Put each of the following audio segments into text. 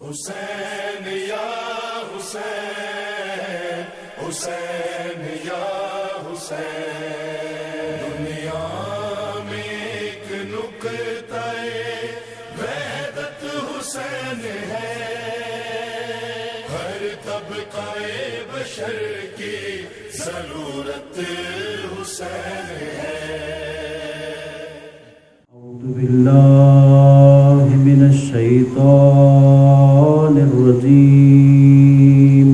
حسین یا حسین، حسین یا حسین، دنیا میں ایک نقطہ وحدت حسین ہے، ہر طبقہ بشر کی ضرورت حسین ہے۔ اعوذ باللہ من الشیطان الرجیم،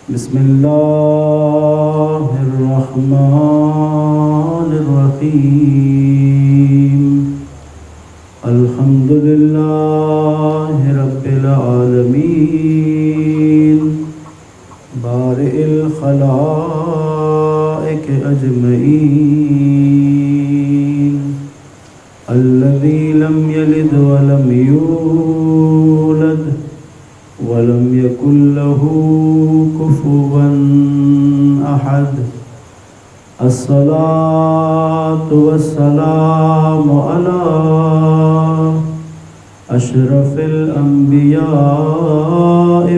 بسم اللہ الرحمن الرحیم، الحمد للہ رب العالمین، بارئ الخلائق اجمعین، الذي لم يلد ولم يولد ولم يكن له كفوا أحد، الصلاة والسلام على أشرف الأنبياء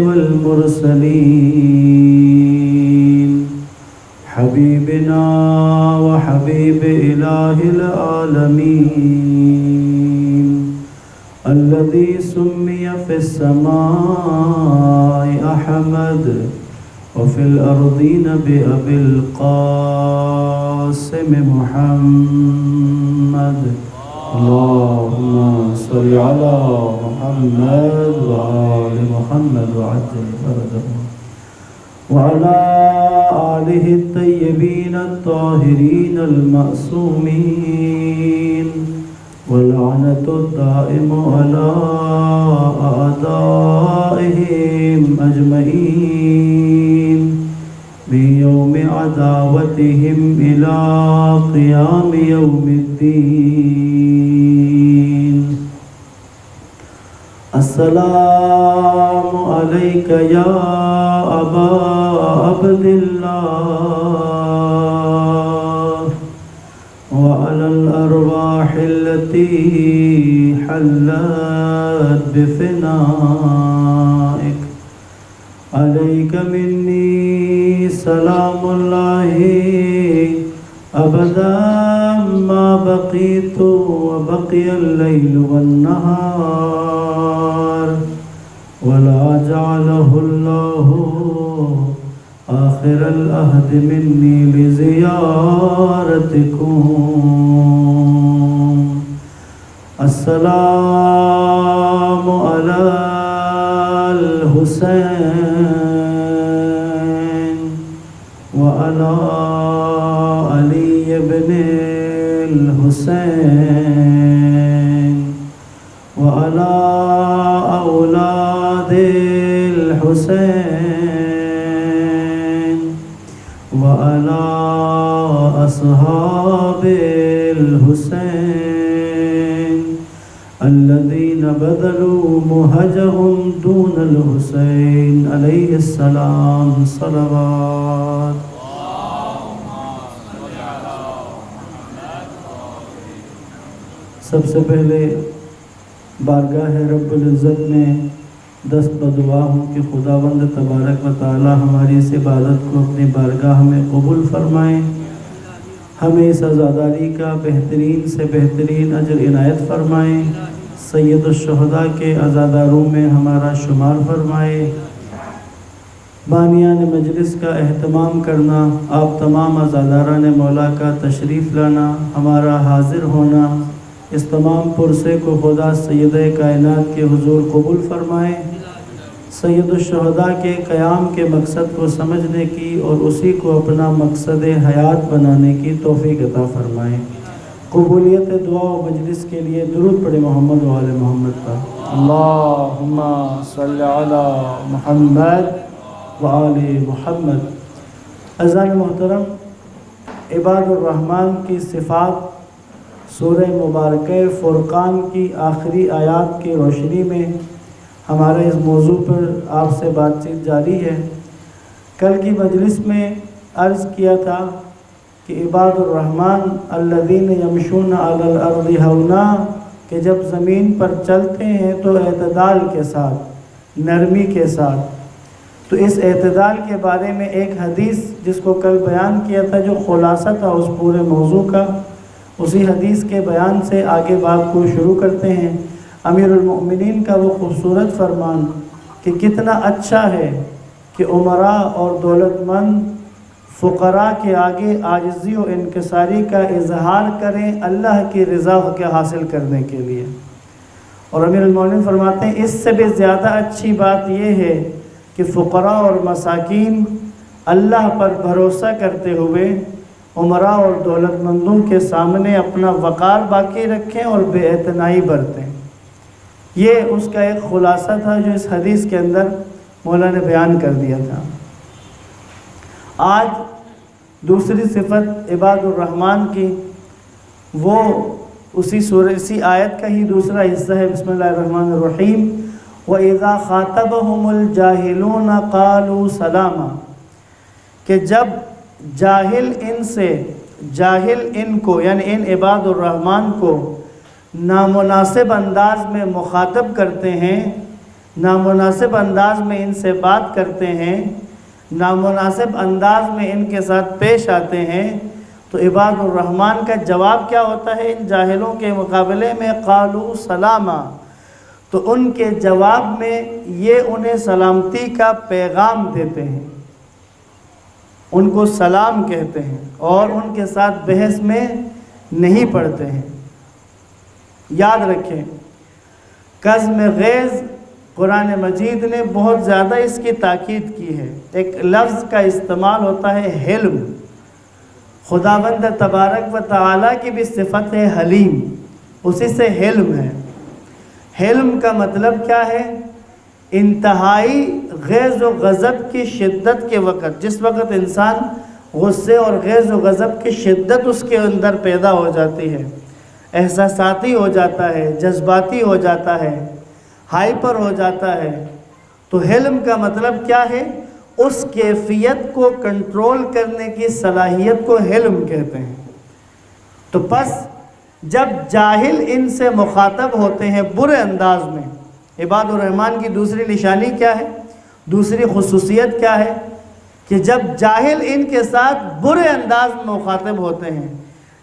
والمرسلين، حبيبنا وحبيب إله العالمين، الذي سمي في السماء أحمد وفي الأرضين بأبي القاسم محمد، اللهم صل على محمد وآل محمد وعجل فرجه، وعلى آله الطيبين الطاهرين المعصومين، واللعنة الدائم على أعدائهم أجمعين من يوم عداوتهم إلى قيام يوم الدين. السلام عليك يا أبا عبد الله، وعلى الأرواح التي حلت بفنائك، عليك مني سلام الله أبدا ما بقيت وبقي الليل والنهار، ولا جعله الله آخر العهد مني لزيارتكم. السلام على الحسين وعلى علي بن الحسين وعلى أولاد الحسين وعلى أصحاب الحسين الذين بذلوا مهجهم دون الحسين عليه السلام، صلوات. سب سے پہلے بارگاہ رب العزت میں دست بدعا ہوں کہ خداوند تبارک و تعالی ہماری اس عبادت کو اپنی بارگاہ میں قبول فرمائیں، ہمیں اس عزاداری کا بہترین سے بہترین اجر عنایت فرمائیں، سید الشہداء کے عزاداروں میں ہمارا شمار فرمائے. بانیان مجلس کا اہتمام کرنا، آپ تمام عزاداران مولا کا تشریف لانا، ہمارا حاضر ہونا، اس تمام پرسے کو خدا سید کائنات کے حضور قبول فرمائے. سید الشہداء کے قیام کے مقصد کو سمجھنے کی اور اسی کو اپنا مقصد حیات بنانے کی توفیق عطا فرمائے. قبولیت دعا و مجلس کے لیے درود پڑھے محمد و آل محمد پر. اللہم صلی علی محمد و آل محمد. عزیزان محترم، عباد الرحمن کی صفات سورہ مبارکہ فرقان کی آخری آیات کی روشنی میں ہمارے اس موضوع پر آپ سے بات چیت جاری ہے. کل کی مجلس میں عرض کیا تھا کہ عباد الرحمن الذین یمشون علی الارض ہونا کہ جب زمین پر چلتے ہیں تو اعتدال کے ساتھ، نرمی کے ساتھ۔ تو اس اعتدال کے بارے میں ایک حدیث جس کو کل بیان کیا تھا، جو خلاصہ تھا اس پورے موضوع کا، اسی حدیث کے بیان سے آگے بات کو شروع کرتے ہیں۔ امیر المؤمنین کا وہ خوبصورت فرمان کہ کتنا اچھا ہے کہ امراء اور دولت مند فقراء کے آگے عاجزی و انکساری کا اظہار کریں اللہ کی رضا کے حاصل کرنے کے لیے۔ اور امیر المؤمنین فرماتے ہیں اس سے بھی زیادہ اچھی بات یہ ہے کہ فقراء اور مساکین اللہ پر بھروسہ کرتے ہوئے امراء اور دولت مندوں کے سامنے اپنا وقار باقی رکھیں اور بے اعتنائی برتیں۔ یہ اس کا ایک خلاصہ تھا جو اس حدیث کے اندر مولا نے بیان کر دیا تھا۔ آج دوسری صفت عباد الرحمن کی، وہ اسی آیت کا ہی دوسرا حصہ ہے۔ بسم اللہ الرحمن الرحیم۔ وَإِذَا خَاطَبَهُمُ الْجَاهِلُونَ قَالُوا سَلَامًا، کہ جب جاہل ان کو یعنی ان عباد الرحمن کو نامناسب انداز میں مخاطب کرتے ہیں، نامناسب انداز میں ان سے بات کرتے ہیں، نامناسب انداز میں ان کے ساتھ پیش آتے ہیں، تو عباد الرحمن کا جواب کیا ہوتا ہے ان جاہلوں کے مقابلے میں؟ قالوا سلاما، تو ان کے جواب میں یہ انہیں سلامتی کا پیغام دیتے ہیں، ان کو سلام کہتے ہیں اور ان کے ساتھ بحث میں نہیں پڑتے ہیں۔ یاد رکھیں قزم غیظ قرآن مجید نے بہت زیادہ اس کی تاکید کی ہے۔ ایک لفظ کا استعمال ہوتا ہے حلم، خداوند تبارک و تعالیٰ کی بھی صفت ہے حلیم، اسی سے حلم ہے۔ حلم کا مطلب کیا ہے؟ انتہائی غیظ و غضب کی شدت کے وقت، جس وقت انسان غصے اور غیظ و غضب کی شدت اس کے اندر پیدا ہو جاتی ہے، احساساتی ہو جاتا ہے، جذباتی ہو جاتا ہے، ہائپر ہو جاتا ہے، تو حلم کا مطلب کیا ہے؟ اس کیفیت کو کنٹرول کرنے کی صلاحیت کو حلم کہتے ہیں۔ تو پس جب جاہل ان سے مخاطب ہوتے ہیں برے انداز میں، عباد الرحمن کی دوسری نشانی کیا ہے، دوسری خصوصیت کیا ہے؟ کہ جب جاہل ان کے ساتھ برے انداز میں مخاطب ہوتے ہیں،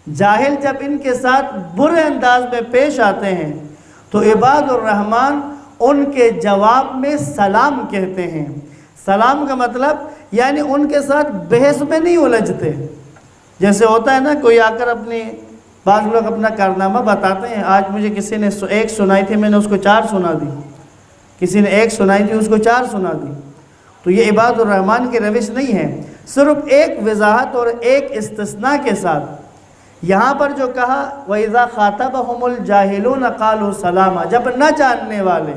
جاہل جب ان کے ساتھ برے انداز میں پیش آتے ہیں، تو عباد الرحمن ان کے جواب میں سلام کہتے ہیں۔ سلام کا مطلب یعنی ان کے ساتھ بحث میں نہیں الجھتے۔ جیسے ہوتا ہے نا، کوئی آ کر بعض لوگ اپنا کارنامہ بتاتے ہیں، آج مجھے کسی نے ایک سنائی تھی، میں نے اس کو 4 سنا دی، کسی نے ایک سنائی تھی اس کو 4 سنا دی۔ تو یہ عباد الرحمن کی روش نہیں ہے۔ صرف ایک وضاحت اور ایک استثناء کے ساتھ یہاں پر جو کہا وَإِذَا خَاطَبَهُمُ الْجَاهِلُونَ قَالُوا سَلَامًا، جب نہ جاننے والے،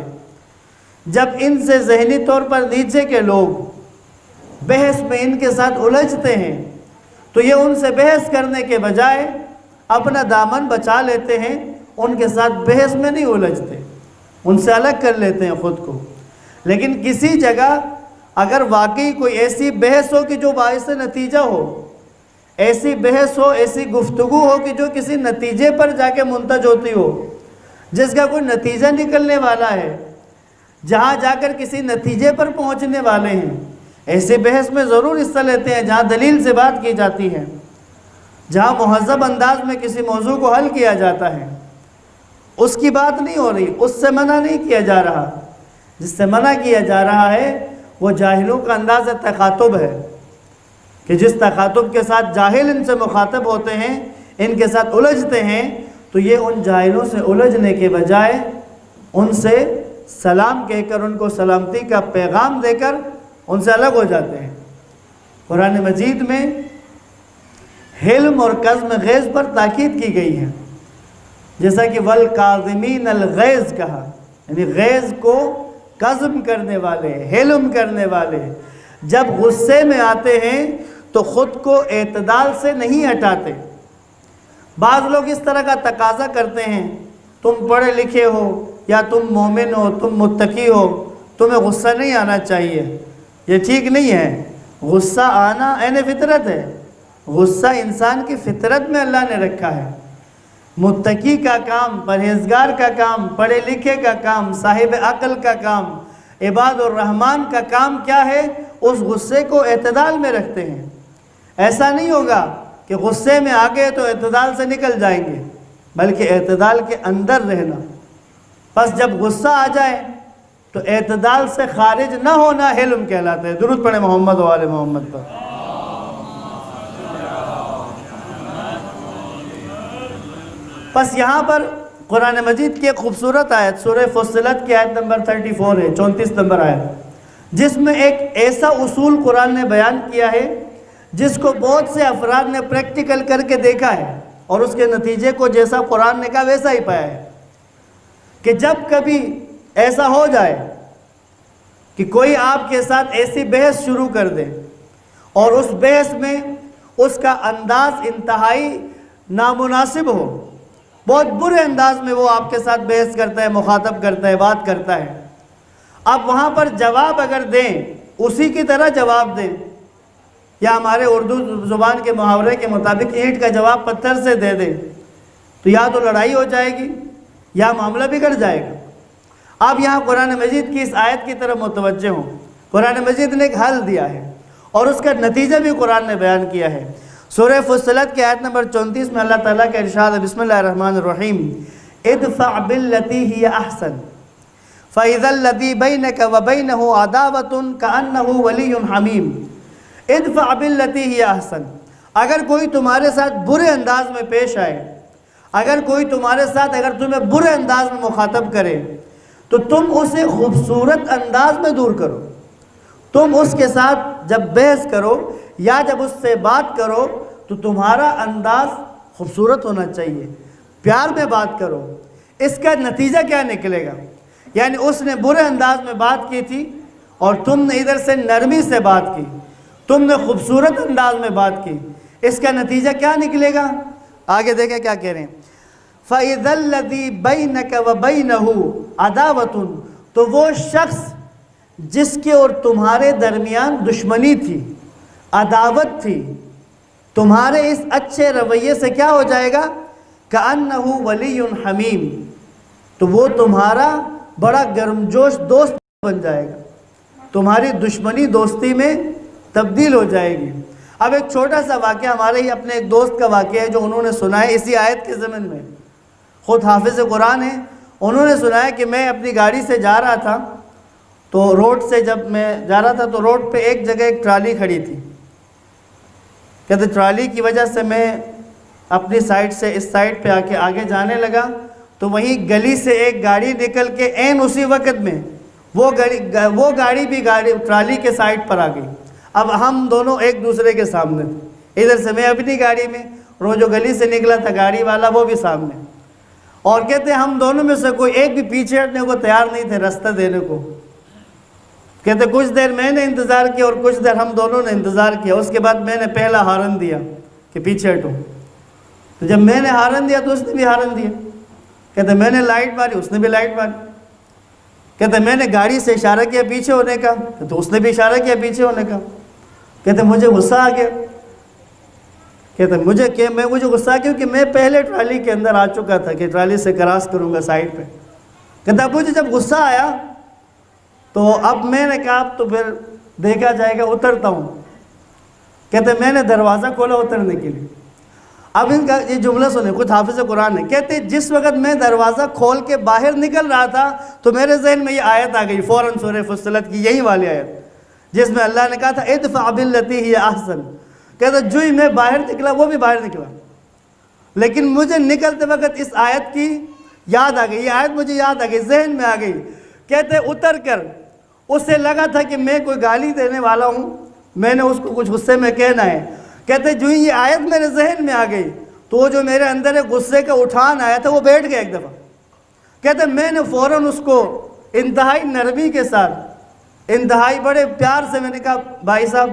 جب ان سے ذہنی طور پر نیچے کے لوگ بحث میں ان کے ساتھ الجھتے ہیں، تو یہ ان سے بحث کرنے کے بجائے اپنا دامن بچا لیتے ہیں، ان کے ساتھ بحث میں نہیں الجھتے، ان سے الگ کر لیتے ہیں خود کو۔ لیکن کسی جگہ اگر واقعی کوئی ایسی بحث ہو کہ جو باعث نتیجہ ہو، ایسی بحث ہو، ایسی گفتگو ہو کہ جو کسی نتیجے پر جا کے منتج ہوتی ہو، جس کا کوئی نتیجہ نکلنے والا ہے، جہاں جا کر کسی نتیجے پر پہنچنے والے ہیں، ایسی بحث میں ضرور حصہ لیتے ہیں جہاں دلیل سے بات کی جاتی ہے، جہاں مہذب انداز میں کسی موضوع کو حل کیا جاتا ہے۔ اس کی بات نہیں ہو رہی، اس سے منع نہیں کیا جا رہا۔ جس سے منع کیا جا رہا ہے وہ جاہلوں کا انداز تخاطب ہے، کہ جس تخاطب کے ساتھ جاہل ان سے مخاطب ہوتے ہیں، ان کے ساتھ الجھتے ہیں، تو یہ ان جاہلوں سے الجھنے کے بجائے ان سے سلام کہہ کر، ان کو سلامتی کا پیغام دے کر ان سے الگ ہو جاتے ہیں۔ قرآن مجید میں حلم اور قزم غیظ پر تاکید کی گئی ہے، جیسا کہ وَالْقَاظِمِينَ الْغَيْظَ کہا، یعنی غیظ کو قزم کرنے والے، حلم کرنے والے جب غصے میں آتے ہیں تو خود کو اعتدال سے نہیں ہٹاتے۔ بعض لوگ اس طرح کا تقاضا کرتے ہیں، تم پڑھے لکھے ہو یا تم مومن ہو، تم متقی ہو، تمہیں غصہ نہیں آنا چاہیے۔ یہ ٹھیک نہیں ہے۔ غصہ آنا عین فطرت ہے، غصہ انسان کی فطرت میں اللہ نے رکھا ہے، متقی کا کام، پرہیزگار کا کام، پڑھے لکھے کا کام، صاحب عقل کا کام، عباد الرحمن کا کام کیا ہے؟ اس غصے کو اعتدال میں رکھتے ہیں۔ ایسا نہیں ہوگا کہ غصے میں آگے تو اعتدال سے نکل جائیں گے، بلکہ اعتدال کے اندر رہنا۔ بس جب غصہ آ جائے تو اعتدال سے خارج نہ ہونا حلم کہلاتا ہے۔ درود پڑھیں محمد و آل محمد پر۔ بس یہاں پر قرآن مجید کی ایک خوبصورت آیت سورہ فصلت کی آیت نمبر 34 ہے، 34 نمبر آیت، جس میں ایک ایسا اصول قرآن نے بیان کیا ہے جس کو بہت سے افراد نے پریکٹیکل کر کے دیکھا ہے، اور اس کے نتیجے کو جیسا قرآن نے کہا ویسا ہی پایا ہے، کہ جب کبھی ایسا ہو جائے کہ کوئی آپ کے ساتھ ایسی بحث شروع کر دے اور اس بحث میں اس کا انداز انتہائی نامناسب ہو، بہت برے انداز میں وہ آپ کے ساتھ بحث کرتا ہے، مخاطب کرتا ہے، بات کرتا ہے، آپ وہاں پر جواب اگر دیں اسی کی طرح جواب دیں، یا ہمارے اردو زبان کے محاورے کے مطابق اینٹ کا جواب پتھر سے دے دیں، تو یا تو لڑائی ہو جائے گی یا معاملہ بگڑ جائے گا۔ آپ یہاں قرآن مجید کی اس آیت کی طرف متوجہ ہوں۔ قرآن مجید نے ایک حل دیا ہے اور اس کا نتیجہ بھی قرآن نے بیان کیا ہے۔ سورہ فصلت کی آیت نمبر 34 میں اللہ تعالیٰ کا ارشاد ہے، بسم اللہ الرحمن الرحیم، ادفع باللتی ہی احسن فاذا الذی بینک وبینہ عداوۃ کأنہ ولی حمیم۔ ادفع باللتی ہی احسن، اگر کوئی تمہارے ساتھ برے انداز میں پیش آئے، اگر کوئی تمہارے ساتھ تمہیں برے انداز میں مخاطب کرے تو تم اسے خوبصورت انداز میں دور کرو۔ تم اس کے ساتھ جب بحث کرو یا جب اس سے بات کرو تو تمہارا انداز خوبصورت ہونا چاہیے، پیار میں بات کرو۔ اس کا نتیجہ کیا نکلے گا؟ یعنی اس نے برے انداز میں بات کی تھی اور تم نے ادھر سے نرمی سے بات کی، تم نے خوبصورت انداز میں بات کی، اس کا نتیجہ کیا نکلے گا؟ آگے دیکھیں کیا کہہ رہے ہیں، فَإِذَا الَّذِي بَيْنَكَ وَبَيْنَهُ عَدَاوَةٌ، تو وہ شخص جس کے اور تمہارے درمیان دشمنی تھی، عداوت تھی، تمہارے اس اچھے رویے سے کیا ہو جائے گا؟ کأنہ ولی حمیم، تو وہ تمہارا بڑا گرمجوش دوست بن جائے گا، تمہاری دشمنی دوستی میں تبدیل ہو جائے گی۔ اب ایک چھوٹا سا واقعہ ہمارے ہی اپنے ایک دوست کا واقعہ ہے جو انہوں نے سنا ہے اسی آیت کے ضمن میں، خود حافظ قرآن ہیں، انہوں نے سنایا کہ میں اپنی گاڑی سے جا رہا تھا، تو روڈ سے جب میں جا رہا تھا تو روڈ پہ ایک جگہ ایک ٹرالی کھڑی تھی، کہتے ٹرالی کی وجہ سے میں اپنی سائڈ سے اس سائڈ پہ آگے جانے لگا، تو وہیں گلی سے ایک گاڑی نکل کے عین اسی وقت میں وہ گاڑی بھی ٹرالی کے سائڈ پر آ گئی۔ اب ہم دونوں ایک دوسرے کے سامنے تھے، ادھر سے میں اپنی گاڑی میں، اور وہ جو گلی سے نکلا تھا گاڑی والا وہ بھی سامنے، اور کہتے ہم دونوں میں سے کوئی ایک بھی پیچھے ہٹنے کو تیار نہیں تھے راستہ دینے کو۔ کہتے کچھ دیر میں نے انتظار کیا اور کچھ دیر ہم دونوں نے انتظار کیا، اس کے بعد میں نے پہلا ہارن دیا کہ پیچھے ہٹو، تو جب میں نے ہارن دیا تو اس نے بھی ہارن دیا۔ کہتے میں نے لائٹ ماری، اس نے بھی لائٹ ماری۔ کہتے میں نے گاڑی سے اشارہ کیا پیچھے ہونے کا، تو اس نے بھی اشارہ کیا پیچھے ہونے کا۔ کہتے مجھے غصہ آ گیا، کہتے مجھے غصہ آ گیا کہ میں پہلے ٹرالی کے اندر آ چکا تھا کہ ٹرالی سے کراس کروں گا سائڈ پہ۔ کہتا اب مجھے جب غصہ آیا تو اب میں نے کہا اب تو پھر دیکھا جائے گا، اترتا ہوں۔ کہتے میں نے دروازہ کھولا اترنے کے لیے۔ اب ان کا یہ جملہ سنیں، خود حافظ قرآن ہے، کہتے جس وقت میں دروازہ کھول کے باہر نکل رہا تھا تو میرے ذہن میں یہ آیت آ گئی فوراً، سورہ فصلت کی یہی والی آیت جس میں اللہ نے کہا تھا ادفع باللتی ہی احسن۔ کہتے جو ہی میں باہر نکلا وہ بھی باہر نکلا، لیکن مجھے نکلتے وقت اس آیت کی یاد آ گئی، یہ آیت مجھے یاد آ گئی، ذہن میں آ گئی۔ کہتے اتر کر اسے لگا تھا کہ میں کوئی گالی دینے والا ہوں، میں نے اس کو کچھ غصے میں کہنا ہے۔ کہتے جو ہی یہ آیت میرے ذہن میں آ گئی تو وہ جو میرے اندر ایک غصے کا اٹھان آیا تھا وہ بیٹھ گیا ایک دفعہ۔ کہتے میں نے فوراً اس کو انتہائی نرمی کے ساتھ، انتہائی بڑے پیار سے میں نے کہا بھائی صاحب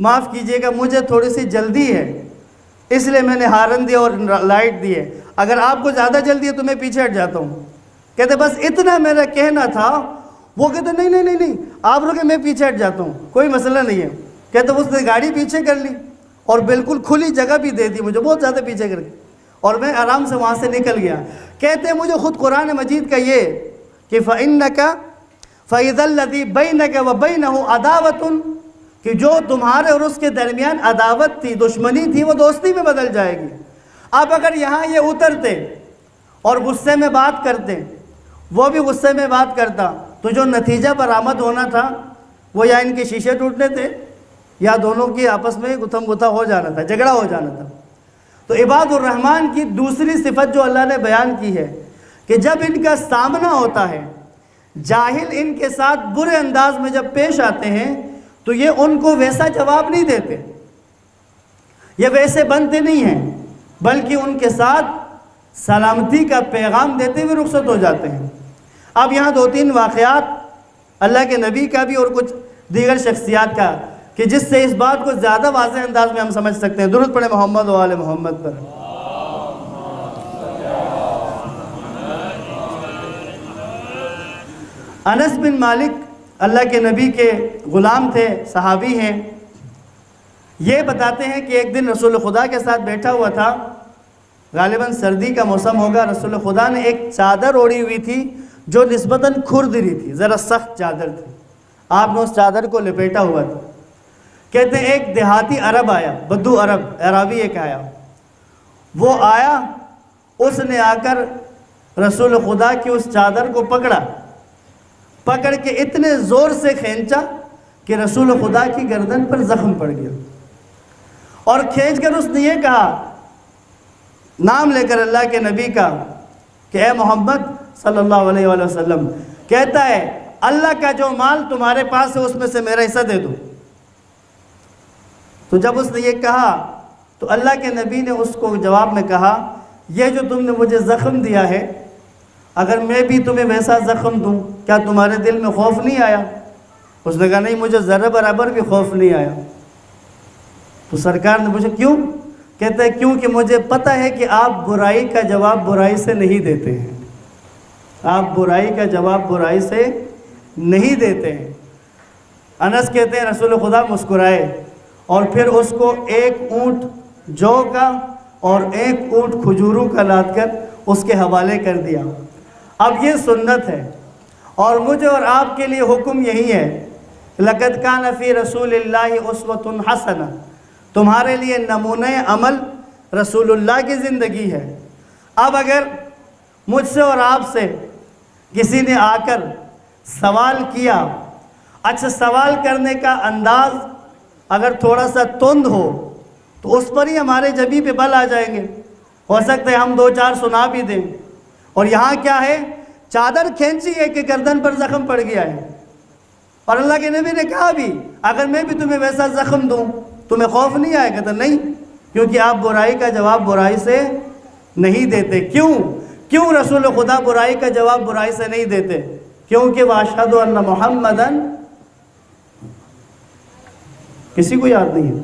معاف کیجئے گا، مجھے تھوڑی سی جلدی ہے اس لیے میں نے ہارن دیا اور لائٹ دی ہے، اگر آپ کو زیادہ جلدی ہے تو میں پیچھے ہٹ جاتا ہوں۔ کہتے بس اتنا میرا کہنا تھا۔ وہ کہتے نہیں آپ رکے، میں پیچھے ہٹ جاتا ہوں، کوئی مسئلہ نہیں ہے۔ کہتے اس نے گاڑی پیچھے کر لی اور بالکل کھلی جگہ بھی دے دی مجھے، بہت زیادہ پیچھے کر کے، اور میں آرام سے وہاں سے نکل گیا۔ کہتے ہیں مجھے خود قرآن مجید کا یہ کہ فَإِنَّكَ فَإِذَا الَّذِي بَيْنَكَ وَبَيْنَهُ عَدَاوَةٌ، کہ جو تمہارے اور اس کے درمیان عداوت تھی، دشمنی تھی، وہ دوستی میں بدل جائے گی۔ اب اگر یہاں یہ اترتے اور غصے میں بات کرتے، وہ بھی غصے میں بات کرتا، تو جو نتیجہ برآمد ہونا تھا وہ یا ان کے شیشے ٹوٹنے تھے یا دونوں کی آپس میں گتھم گتھا ہو جانا تھا، جھگڑا ہو جانا تھا۔ تو عباد الرحمن کی دوسری صفت جو اللہ نے بیان کی ہے کہ جب ان کا سامنا ہوتا ہے، جاہل ان کے ساتھ برے انداز میں جب پیش آتے ہیں تو یہ ان کو ویسا جواب نہیں دیتے، یہ ویسے بنتے نہیں ہیں، بلکہ ان کے ساتھ سلامتی کا پیغام دیتے ہوئے رخصت ہو جاتے ہیں۔ اب یہاں 2-3 واقعات اللہ کے نبی کا بھی اور کچھ دیگر شخصیات کا کہ جس سے اس بات کو زیادہ واضح انداز میں ہم سمجھ سکتے ہیں۔ درود پڑھیں محمد و آل محمد پر۔ انس بن مالک اللہ کے نبی کے غلام تھے، صحابی ہیں۔ یہ بتاتے ہیں کہ ایک دن رسول خدا کے ساتھ بیٹھا ہوا تھا، غالباً سردی کا موسم ہوگا۔ رسول خدا نے ایک چادر اوڑھی ہوئی تھی جو نسبتاً کھردری تھی، ذرا سخت چادر تھی، آپ نے اس چادر کو لپیٹا ہوا تھا۔ کہتے ہیں ایک دیہاتی عرب آیا، بدو عرب، عربی ایک آیا، وہ آیا، اس نے آ کر رسول خدا کی اس چادر کو پکڑ کے اتنے زور سے کھینچا کہ رسول خدا کی گردن پر زخم پڑ گیا، اور کھینچ کر اس نے یہ کہا، نام لے کر اللہ کے نبی کا، کہ اے محمد صلی اللہ علیہ وآلہ وسلم، کہتا ہے اللہ کا جو مال تمہارے پاس ہے اس میں سے میرا حصہ دے دو۔ تو جب اس نے یہ کہا تو اللہ کے نبی نے اس کو جواب میں کہا، یہ جو تم نے مجھے زخم دیا ہے، اگر میں بھی تمہیں ویسا زخم دوں کیا تمہارے دل میں خوف نہیں آیا؟ اس نے کہا نہیں، مجھے ذرہ برابر بھی خوف نہیں آیا۔ تو سرکار نے پوچھا کیوں؟ کہتا ہے کیونکہ مجھے پتہ ہے کہ آپ برائی کا جواب برائی سے نہیں دیتے ہیں، آپ برائی کا جواب برائی سے نہیں دیتے ہیں۔ انس کہتے ہیں رسول خدا مسکرائے اور پھر اس کو ایک اونٹ جو کا اور ایک اونٹ کھجوروں کا لاد کر اس کے حوالے کر دیا۔ اب یہ سنت ہے اور مجھے اور آپ کے لیے حکم یہی ہے، لَقَدْ كَانَ فِي رَسُولِ اللَّهِ أُسْوَةٌ حَسَنَةٌ، تمہارے لیے نمونہ عمل رسول اللہ کی زندگی ہے۔ اب اگر مجھ سے اور آپ سے کسی نے آ کر سوال کیا، اچھا سوال کرنے کا انداز اگر تھوڑا سا تند ہو تو اس پر ہی ہمارے جبھی پہ بل آ جائیں گے، ہو سکتا ہے ہم 2-4 سنا بھی دیں۔ اور یہاں کیا ہے، چادر کھینچی ہے کہ گردن پر زخم پڑ گیا ہے، اور اللہ کے نبی نے کہا بھی اگر میں بھی تمہیں ویسا زخم دوں تمہیں خوف نہیں آئے گا؟ تو نہیں، کیونکہ آپ برائی کا جواب برائی سے نہیں دیتے۔ کیوں رسول خدا برائی کا جواب برائی سے نہیں دیتے؟ کیونکہ واشہد ان محمدن، کسی کو یاد نہیں ہے؟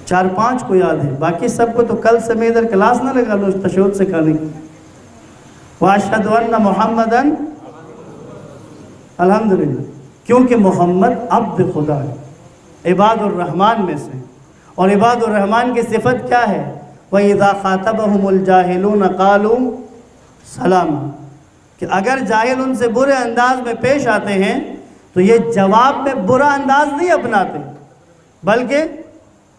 4-5 کو یاد ہے، باقی سب کو تو کل سے میں ادھر کلاس نہ لگا لو تشہد سکھانے کی۔ واشہد ان محمدن، الحمدللہ، کیونکہ محمد عبد خدا ہے، عباد الرحمن میں سے۔ اور عباد الرحمن کی صفت کیا ہے؟ وَإِذَا خَاطَبَهُمُ الْجَاهِلُونَ قَالُوا سَلَامًا، کہ اگر جاہل ان سے برے انداز میں پیش آتے ہیں تو یہ جواب میں برا انداز نہیں اپناتے بلکہ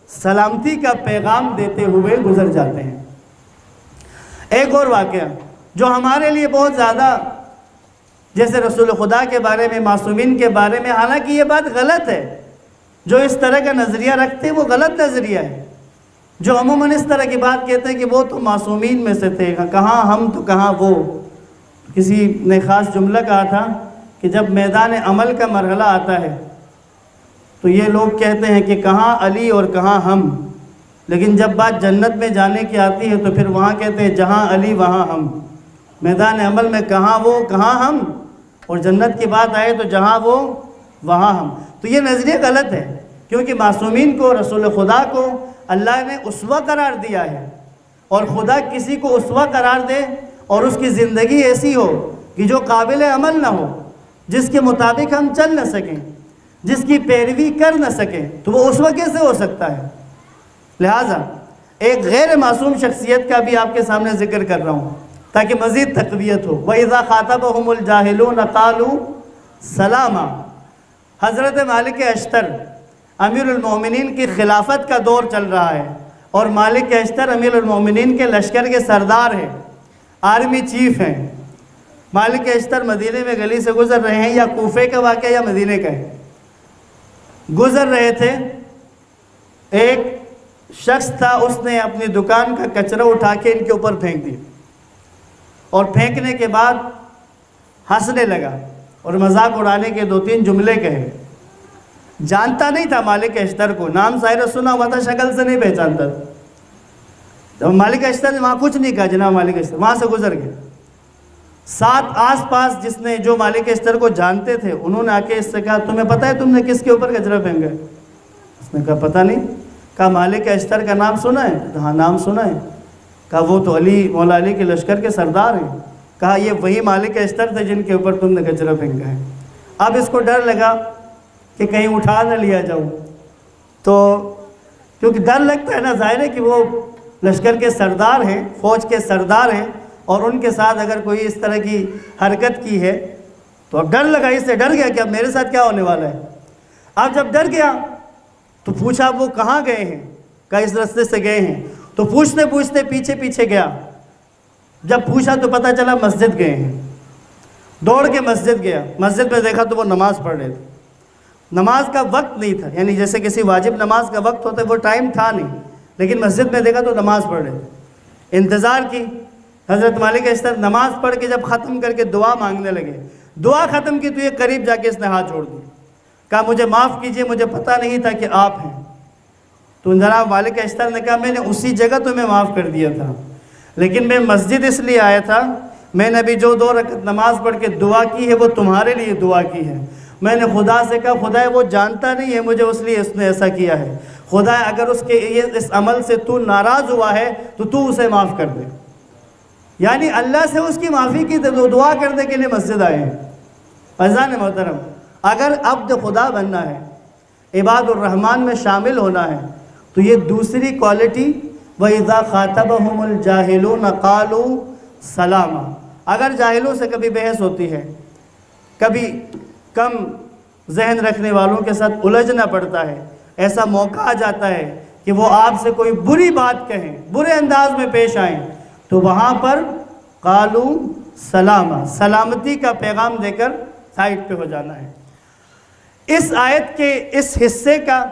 سلامتی کا پیغام دیتے ہوئے گزر جاتے ہیں۔ ایک اور واقعہ جو ہمارے لیے بہت زیادہ، جیسے رسول خدا کے بارے میں، معصومین کے بارے میں، حالانکہ یہ بات غلط ہے، جو اس طرح کا نظریہ رکھتے ہیں وہ غلط نظریہ ہے۔ جو عموماً اس طرح کی بات کہتے ہیں کہ وہ تو معصومین میں سے تھے، کہاں ہم تو کہاں وہ۔ کسی نے خاص جملہ کہا تھا کہ جب میدان عمل کا مرحلہ آتا ہے تو یہ لوگ کہتے ہیں کہ کہاں علی اور کہاں ہم، لیکن جب بات جنت میں جانے کی آتی ہے تو پھر وہاں کہتے ہیں جہاں علی وہاں ہم۔ میدان عمل میں کہاں وہ کہاں ہم، اور جنت کی بات آئے تو جہاں وہ وہاں ہم۔ تو یہ نظریہ غلط ہے، کیونکہ معصومین کو، رسول خدا کو اللہ نے اسوہ قرار دیا ہے، اور خدا کسی کو اسوہ قرار دے اور اس کی زندگی ایسی ہو کہ جو قابل عمل نہ ہو، جس کے مطابق ہم چل نہ سکیں، جس کی پیروی کر نہ سکیں، تو وہ اسوہ کیسے ہو سکتا ہے؟ لہٰذا ایک غیر معصوم شخصیت کا بھی آپ کے سامنے ذکر کر رہا ہوں تاکہ مزید تقویت ہو۔ وَإِذَا خَاطَبَهُمُ الْجَاهِلُونَ قَالُوا سَلَامًا۔ حضرت مالک اشتر امیر المومنین کی خلافت کا دور چل رہا ہے، اور مالک اشتر امیر المومنین کے لشکر کے سردار ہیں، آرمی چیف ہیں۔ مالک اشتر مدینے میں گلی سے گزر رہے ہیں، یا کوفے کا واقعہ یا مدینے کا ہے، گزر رہے تھے، ایک شخص تھا، اس نے اپنی دکان کا کچرا اٹھا کے ان کے اوپر پھینک دیا، اور پھینکنے کے بعد ہنسنے لگا اور مذاق اڑانے کے 2-3 جملے کہے۔ جانتا نہیں تھا مالک اشتر کو، نام ظاہر سنا ہوا تھا، شکل سے نہیں پہچانتا تھا۔ تو مالک اشتر نے وہاں کچھ نہیں کہا، جناب مالک اشتر وہاں سے گزر گئے۔ ساتھ آس پاس جس نے جو مالک اشتر کو جانتے تھے، انہوں نے آ کے اس سے کہا تمہیں پتہ ہے تم نے کس کے اوپر کچرا پھینکا ہے؟ اس نے کہا پتہ نہیں۔ کہا مالک اشتر کا نام سنا ہے؟ ہاں نام سنا ہے۔ کہا وہ تو مولا علی کے لشکر کے سردار ہیں۔ کہا یہ وہی مالک اشتر تھے جن کے اوپر تم نے کچرا پھینکا ہے۔ اب اس کو ڈر لگا کہ کہیں اٹھا نہ لیا جاؤں، تو کیونکہ ڈر لگتا ہے نا، ظاہر ہے کہ وہ لشکر کے سردار ہیں، فوج کے سردار ہیں، اور ان کے ساتھ اگر کوئی اس طرح کی حرکت کی ہے تو اب ڈر لگا، اس سے ڈر گیا کہ اب میرے ساتھ کیا ہونے والا ہے۔ اب جب ڈر گیا تو پوچھا وہ کہاں گئے ہیں؟ کہا اس راستے سے گئے ہیں۔ تو پوچھتے پوچھتے پیچھے پیچھے گیا، جب پوچھا تو پتہ چلا مسجد گئے ہیں۔ دوڑ کے مسجد گیا، مسجد میں دیکھا تو وہ نماز پڑھ رہے تھے۔ نماز کا وقت نہیں تھا، یعنی جیسے کسی واجب نماز کا وقت ہوتا ہے وہ ٹائم تھا نہیں، لیکن مسجد میں دیکھا تو نماز پڑھ رہے تھے۔ انتظار کی، حضرت مالک اشتر نماز پڑھ کے جب ختم کر کے دعا مانگنے لگے، دعا ختم کی تو یہ قریب جا کے اس نے ہاتھ چھوڑ دیا، کہا مجھے معاف کیجئے، مجھے پتہ نہیں تھا کہ آپ ہیں۔ تو جناب مالک اشتر نے کہا میں نے اسی جگہ تمہیں معاف کر دیا تھا، لیکن میں مسجد اس لیے آیا تھا، میں نے ابھی جو 2 رکعت نماز پڑھ کے دعا کی ہے وہ تمہارے لیے دعا کی ہے۔ میں نے خدا سے کہا خدا وہ جانتا نہیں ہے مجھے، اس لیے اس نے ایسا کیا ہے، خدا اگر اس عمل سے تو ناراض ہوا ہے تو اسے معاف کر دے۔ یعنی اللہ سے اس کی معافی کی دعا کرنے کے لیے مسجد آئے ہیں۔ عزیزان محترم، اگر عبد خدا بننا ہے، عباد الرحمن میں شامل ہونا ہے، تو یہ دوسری کوالٹی وَإِذَا خَاطَبَهُمُ الْجَاهِلُونَ قَالُوا سَلَامًا۔ اگر جاہلوں سے کبھی بحث ہوتی ہے، کبھی کم ذہن رکھنے والوں کے ساتھ الجھنا پڑتا ہے، ایسا موقع آ جاتا ہے کہ وہ آپ سے کوئی بری بات کہیں، برے انداز میں پیش آئیں، تو وہاں پر قالوا سلاما، سلامتی کا پیغام دے کر سائڈ پہ ہو جانا ہے۔ اس آیت کے اس حصے کا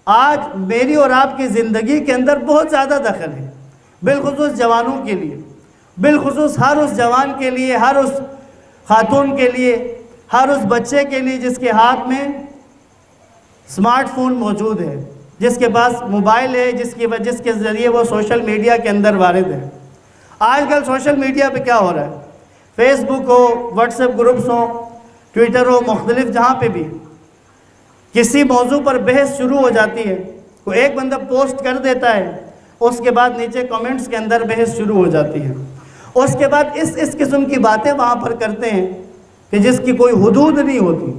آج میری اور آپ کی زندگی کے اندر بہت زیادہ دخل ہے، بالخصوص جوانوں کے لیے، بالخصوص ہر اس جوان کے لیے، ہر اس خاتون کے لیے، ہر اس بچے کے لیے جس کے ہاتھ میں سمارٹ فون موجود ہے، جس کے پاس موبائل ہے، جس کے ذریعے وہ سوشل میڈیا کے اندر وارد ہے۔ آج کل سوشل میڈیا پہ کیا ہو رہا ہے؟ فیس بک ہو، واٹس ایپ گروپس ہو، ٹویٹر ہو، مختلف جہاں پہ بھی کسی موضوع پر بحث شروع ہو جاتی ہے، کوئی ایک بندہ پوسٹ کر دیتا ہے، اس کے بعد نیچے کمنٹس کے اندر بحث شروع ہو جاتی ہے، اس کے بعد اس قسم کی باتیں وہاں پر کرتے ہیں کہ جس کی کوئی حدود نہیں ہوتی،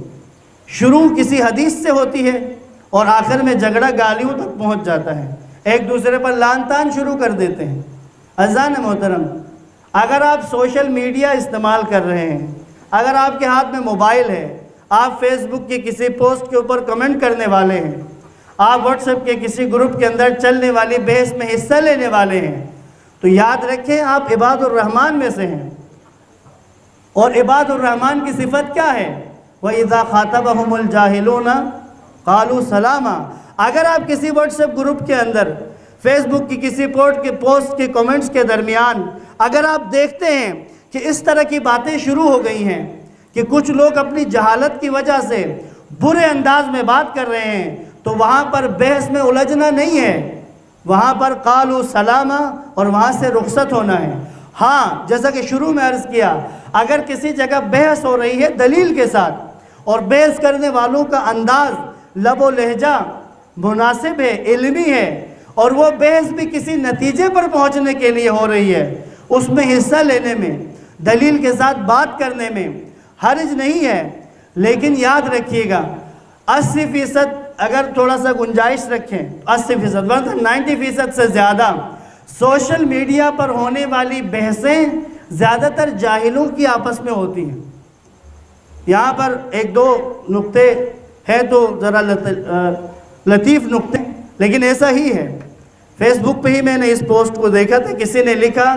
شروع کسی حدیث سے ہوتی ہے اور آخر میں جھگڑا گالیوں تک پہنچ جاتا ہے، ایک دوسرے پر لعن طعن شروع کر دیتے ہیں۔ عزیزان محترم، اگر آپ سوشل میڈیا استعمال کر رہے ہیں، اگر آپ کے ہاتھ میں موبائل ہے، آپ فیس بک کی کسی پوسٹ کے اوپر کمنٹ کرنے والے ہیں، آپ واٹس ایپ کے کسی گروپ کے اندر چلنے والی بحث میں حصہ لینے والے ہیں، تو یاد رکھیں آپ عباد الرحمن میں سے ہیں۔ اور عباد الرحمن کی صفت کیا ہے؟ وَإِذَا خَاطَبَهُمُ الْجَاهِلُونَ قَالُوا سَلَامًا۔ اگر آپ کسی واٹس ایپ گروپ کے اندر، فیس بک کی کسی پوسٹ کے کمنٹس کے درمیان اگر آپ دیکھتے ہیں کہ اس طرح کی باتیں شروع ہو گئی ہیں کہ کچھ لوگ اپنی جہالت کی وجہ سے برے انداز میں بات کر رہے ہیں، تو وہاں پر بحث میں الجھنا نہیں ہے، وہاں پر قالوا سلاما اور وہاں سے رخصت ہونا ہے۔ ہاں، جیسا کہ شروع میں عرض کیا، اگر کسی جگہ بحث ہو رہی ہے دلیل کے ساتھ، اور بحث کرنے والوں کا انداز، لب و لہجہ مناسب ہے، علمی ہے، اور وہ بحث بھی کسی نتیجے پر پہنچنے کے لیے ہو رہی ہے، اس میں حصہ لینے میں، دلیل کے ساتھ بات کرنے میں حرج نہیں ہے، لیکن یاد رکھیے گا 80% اگر تھوڑا سا گنجائش رکھیں 80%، ورنہ 90% سے زیادہ سوشل میڈیا پر ہونے والی بحثیں زیادہ تر جاہلوں کی آپس میں ہوتی ہیں۔ یہاں پر ایک دو نقطے ہیں تو ذرا لطیف نقطے، لیکن ایسا ہی ہے۔ فیس بک پہ ہی میں نے اس پوسٹ کو دیکھا تھا، کسی نے لکھا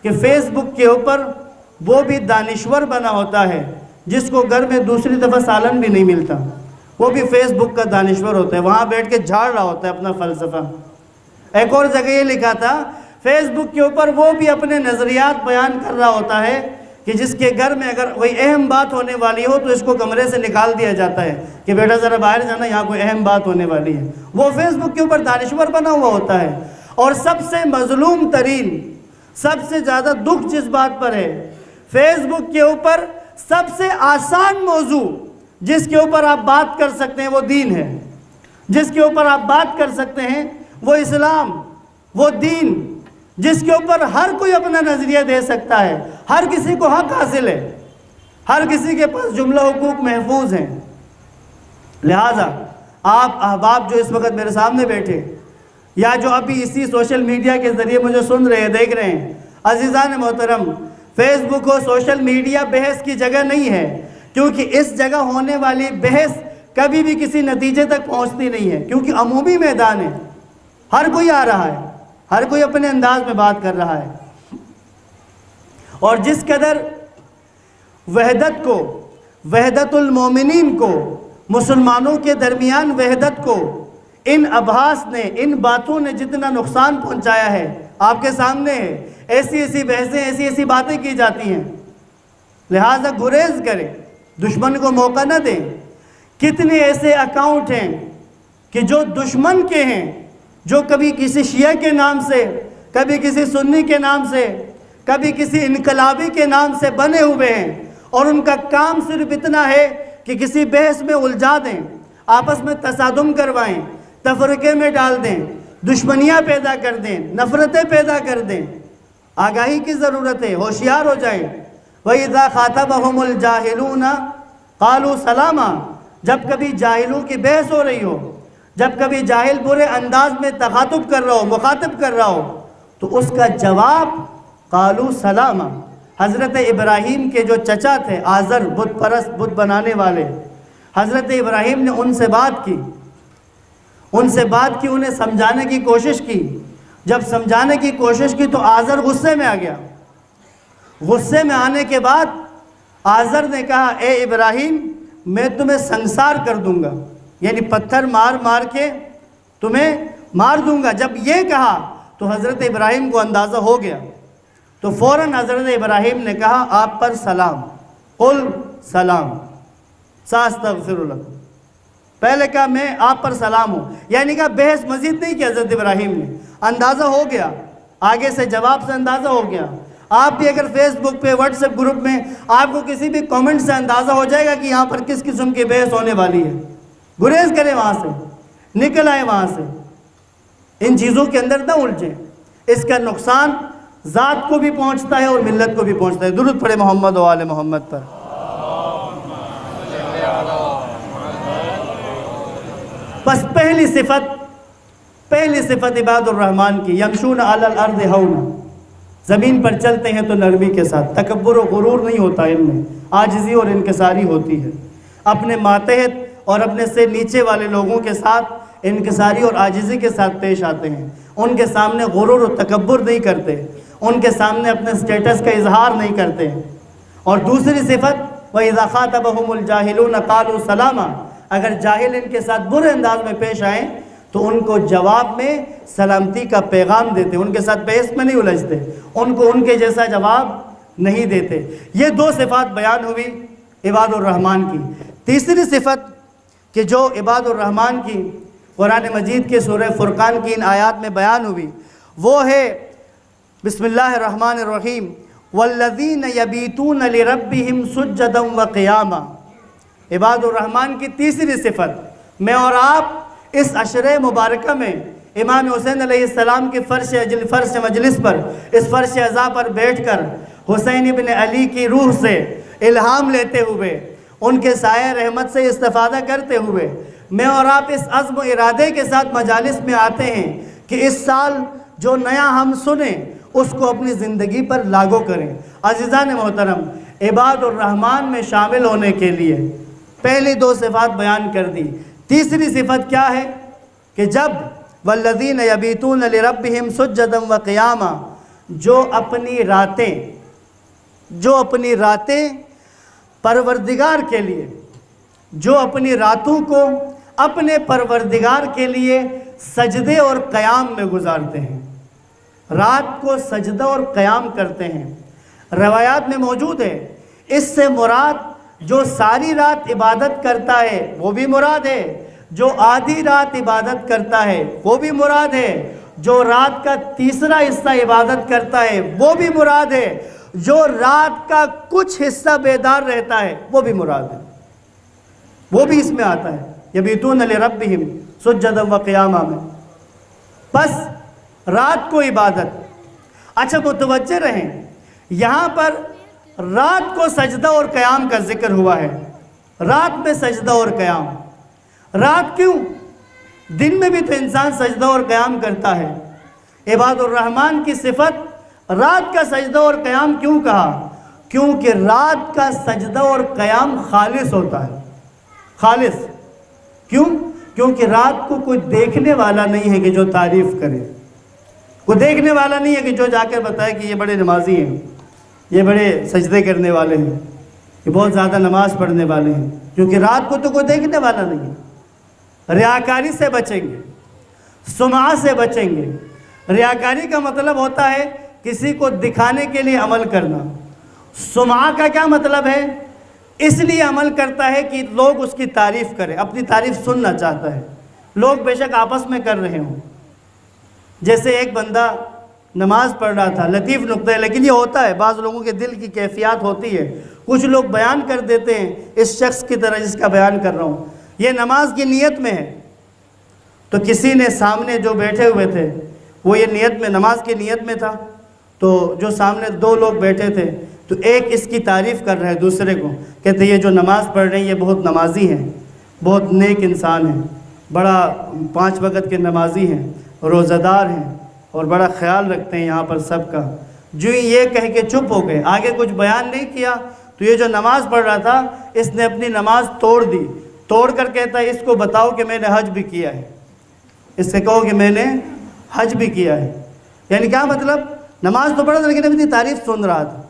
کہ فیس بک کے اوپر وہ بھی دانشور بنا ہوتا ہے جس کو گھر میں دوسری دفعہ سالن بھی نہیں ملتا، وہ بھی فیس بک کا دانشور ہوتا ہے، وہاں بیٹھ کے جھاڑ رہا ہوتا ہے اپنا فلسفہ۔ ایک اور جگہ یہ لکھا تھا فیس بک کے اوپر وہ بھی اپنے نظریات بیان کر رہا ہوتا ہے کہ جس کے گھر میں اگر کوئی اہم بات ہونے والی ہو تو اس کو کمرے سے نکال دیا جاتا ہے کہ بیٹا ذرا باہر جانا، یہاں کوئی اہم بات ہونے والی ہے۔ وہ فیس بک کے اوپر دانشور بنا ہوا ہوتا ہے۔ اور سب سے مظلوم ترین، سب سے زیادہ دکھ جس بات پر ہے، فیس بک کے اوپر سب سے آسان موضوع جس کے اوپر آپ بات کر سکتے ہیں وہ دین ہے، جس کے اوپر آپ بات کر سکتے ہیں وہ اسلام، وہ دین، جس کے اوپر ہر کوئی اپنا نظریہ دے سکتا ہے، ہر کسی کو حق حاصل ہے، ہر کسی کے پاس جملہ حقوق محفوظ ہیں۔ لہٰذا آپ احباب جو اس وقت میرے سامنے بیٹھے یا جو ابھی اسی سوشل میڈیا کے ذریعے مجھے سن رہے ہیں، دیکھ رہے ہیں، عزیزان محترم، فیس بک اور سوشل میڈیا بحث کی جگہ نہیں ہے، کیونکہ اس جگہ ہونے والی بحث کبھی بھی کسی نتیجے تک پہنچتی نہیں ہے، کیونکہ عمومی میدان ہے، ہر کوئی آ رہا ہے، ہر کوئی اپنے انداز میں بات کر رہا ہے۔ اور جس قدر وحدت کو، وحدت المومنین کو، مسلمانوں کے درمیان وحدت کو ان ابحاث نے، ان باتوں نے جتنا نقصان پہنچایا ہے آپ کے سامنے ہے۔ ایسی ایسی بحثیں، ایسی ایسی باتیں کی جاتی ہیں، لہٰذا گریز کریں، دشمن کو موقع نہ دیں۔ کتنے ایسے اکاؤنٹ ہیں کہ جو دشمن کے ہیں، جو کبھی کسی شیعہ کے نام سے، کبھی کسی سنی کے نام سے، کبھی کسی انقلابی کے نام سے بنے ہوئے ہیں، اور ان کا کام صرف اتنا ہے کہ کسی بحث میں الجھا دیں، آپس میں تصادم کروائیں، تفرقے میں ڈال دیں، دشمنیاں پیدا کر دیں، نفرتیں پیدا کر دیں۔ آگاہی کی ضرورت ہے، ہوشیار ہو جائیں۔ وَإِذَا خَاطَبَهُمُ الْجَاهِلُونَ قَالُوا سَلَامًا، جب کبھی جاہلوں کی بحث ہو رہی ہو، جب کبھی جاہل برے انداز میں تخاطب کر رہا ہو، مخاطب کر رہا ہو، تو اس کا جواب قالوا سلاما۔ حضرت ابراہیم کے جو چچا تھے آزر، بت پرست، بت بنانے والے، حضرت ابراہیم نے ان سے بات کی، انہیں سمجھانے کی کوشش کی۔ جب سمجھانے کی کوشش کی تو آزر غصے میں آ گیا۔ غصے میں آنے کے بعد آزر نے کہا اے ابراہیم میں تمہیں سنسار کر دوں گا، یعنی پتھر مار مار کے تمہیں مار دوں گا۔ جب یہ کہا تو حضرت ابراہیم کو اندازہ ہو گیا، تو فوراً حضرت ابراہیم نے کہا آپ پر سلام، قل سلام ساستغفر لکم۔ پہلے کہا میں آپ پر سلام ہوں، یعنی کہا بحث مزید نہیں کی حضرت ابراہیم نے، اندازہ ہو گیا، آگے سے جواب سے اندازہ ہو گیا۔ آپ بھی اگر فیس بک پہ، واٹس ایپ گروپ میں آپ کو کسی بھی کامنٹ سے اندازہ ہو جائے گا کہ یہاں پر کس قسم کی بحث ہونے والی ہے، گریز کریں وہاں سے، نکل آئے وہاں سے، ان چیزوں کے اندر نہ الجھیں۔ اس کا نقصان ذات کو بھی پہنچتا ہے اور ملت کو بھی پہنچتا ہے۔ درود پڑھے محمد و آل محمد پر۔ بس پہلی صفت عباد الرحمن کی، یمشون علی الارض ہونا، زمین پر چلتے ہیں تو نرمی کے ساتھ، تکبر و غرور نہیں ہوتا ان میں، عاجزی اور انکساری ہوتی ہے۔ اپنے ماتحت اور اپنے سے نیچے والے لوگوں کے ساتھ انکساری اور عاجزی کے ساتھ پیش آتے ہیں، ان کے سامنے غرور و تکبر نہیں کرتے، ان کے سامنے اپنے سٹیٹس کا اظہار نہیں کرتے۔ اور دوسری صفت وَإِذَا خَاطَبَهُمُ الْجَاهِلُونَ قَالُوا سَلَامًا، اگر جاہل ان کے ساتھ برے انداز میں پیش آئیں تو ان کو جواب میں سلامتی کا پیغام دیتے، ان کے ساتھ بحث میں نہیں الجھتے، ان کو ان کے جیسا جواب نہیں دیتے۔ یہ دو صفات بیان ہوئی عباد الرحمن کی۔ تیسری صفت کہ جو عباد الرحمن کی قرآن مجید کے سورہ فرقان کی ان آیات میں بیان ہوئی، وہ ہے بسم اللہ الرحمن الرحیم والذین یبیتون لربہم سجدا وقیاما۔ عباد الرحمن کی تیسری صفت، میں اور آپ اس عشرہ مبارکہ میں امام حسین علیہ السلام کی فرش مجلس پر، اس فرش عزا پر بیٹھ کر حسین ابن علی کی روح سے الہام لیتے ہوئے، ان کے سایہ رحمت سے استفادہ کرتے ہوئے میں اور آپ اس عزم و ارادے کے ساتھ مجالس میں آتے ہیں کہ اس سال جو نیا ہم سنیں اس کو اپنی زندگی پر لاگو کریں۔ عزیزان محترم، عباد الرحمن میں شامل ہونے کے لیے پہلی 2 صفات بیان کر دی۔ تیسری صفت کیا ہے کہ جب والذین یبیتون لربہم سجدا وقیاما، جو اپنی راتیں پروردگار کے لیے، جو اپنی راتوں کو اپنے پروردگار کے لیے سجدے اور قیام میں گزارتے ہیں، رات کو سجدہ اور قیام کرتے ہیں۔ روایات میں موجود ہے اس سے مراد جو ساری رات عبادت کرتا ہے وہ بھی مراد ہے، جو آدھی رات عبادت کرتا ہے وہ بھی مراد ہے، جو رات کا تیسرا حصہ عبادت کرتا ہے وہ بھی مراد ہے، جو رات کا کچھ حصہ بیدار رہتا ہے وہ بھی مراد ہے، وہ بھی اس میں آتا ہے یبیتون لربہم سجدا وقیاما میں۔ بس رات کو عبادت۔ اچھا متوجہ رہیں، یہاں پر رات کو سجدہ اور قیام کا ذکر ہوا ہے۔ رات میں سجدہ اور قیام، رات کیوں؟ دن میں بھی تو انسان سجدہ اور قیام کرتا ہے۔ عباد الرحمن کی صفت رات کا سجدہ اور قیام کیوں کہا؟ کیونکہ رات کا سجدہ اور قیام خالص ہوتا ہے۔ خالص کیوں؟ کیونکہ رات کو کوئی دیکھنے والا نہیں ہے کہ جو تعریف کرے، کوئی دیکھنے والا نہیں ہے کہ جو جا کر بتائے کہ یہ بڑے نمازی ہیں، یہ بڑے سجدے کرنے والے ہیں، یہ بہت زیادہ نماز پڑھنے والے ہیں، کیونکہ رات کو تو کوئی دیکھنے والا نہیں ہے۔ ریاکاری سے بچیں گے، سمعہ سے بچیں گے۔ ریاکاری کا مطلب ہوتا ہے کسی کو دکھانے کے لیے عمل کرنا۔ سمعہ کا کیا مطلب ہے؟ اس لیے عمل کرتا ہے کہ لوگ اس کی تعریف کریں، اپنی تعریف سننا چاہتا ہے، لوگ بے شک آپس میں کر رہے ہوں۔ جیسے ایک بندہ نماز پڑھ رہا تھا، لطیف نقطہ ہے لیکن یہ ہوتا ہے، بعض لوگوں کے دل کی کیفیات ہوتی ہے، کچھ لوگ بیان کر دیتے ہیں اس شخص کی طرح جس کا بیان کر رہا ہوں، یہ نماز کی نیت میں ہے۔ تو کسی نے سامنے جو بیٹھے ہوئے تھے وہ یہ نیت میں، نماز کی نیت میں تھا، تو جو سامنے 2 لوگ بیٹھے تھے تو ایک اس کی تعریف کر رہا ہے دوسرے کو، کہتے یہ جو نماز پڑھ رہے ہیں یہ بہت نمازی ہیں، بہت نیک انسان ہیں، بڑا 5 وقت کے نمازی ہیں، روزہ دار ہیں اور بڑا خیال رکھتے ہیں یہاں پر سب کا۔ جو یہ کہہ کے چپ ہو گئے، آگے کچھ بیان نہیں کیا، تو یہ جو نماز پڑھ رہا تھا اس نے اپنی نماز توڑ دی، توڑ کر کہتا ہے اس کو بتاؤ کہ میں نے حج بھی کیا ہے، اس سے کہو کہ میں نے حج بھی کیا ہے۔ یعنی کیا مطلب؟ نماز تو پڑھا تھا لیکن اپنی تعریف سن رہا تھا۔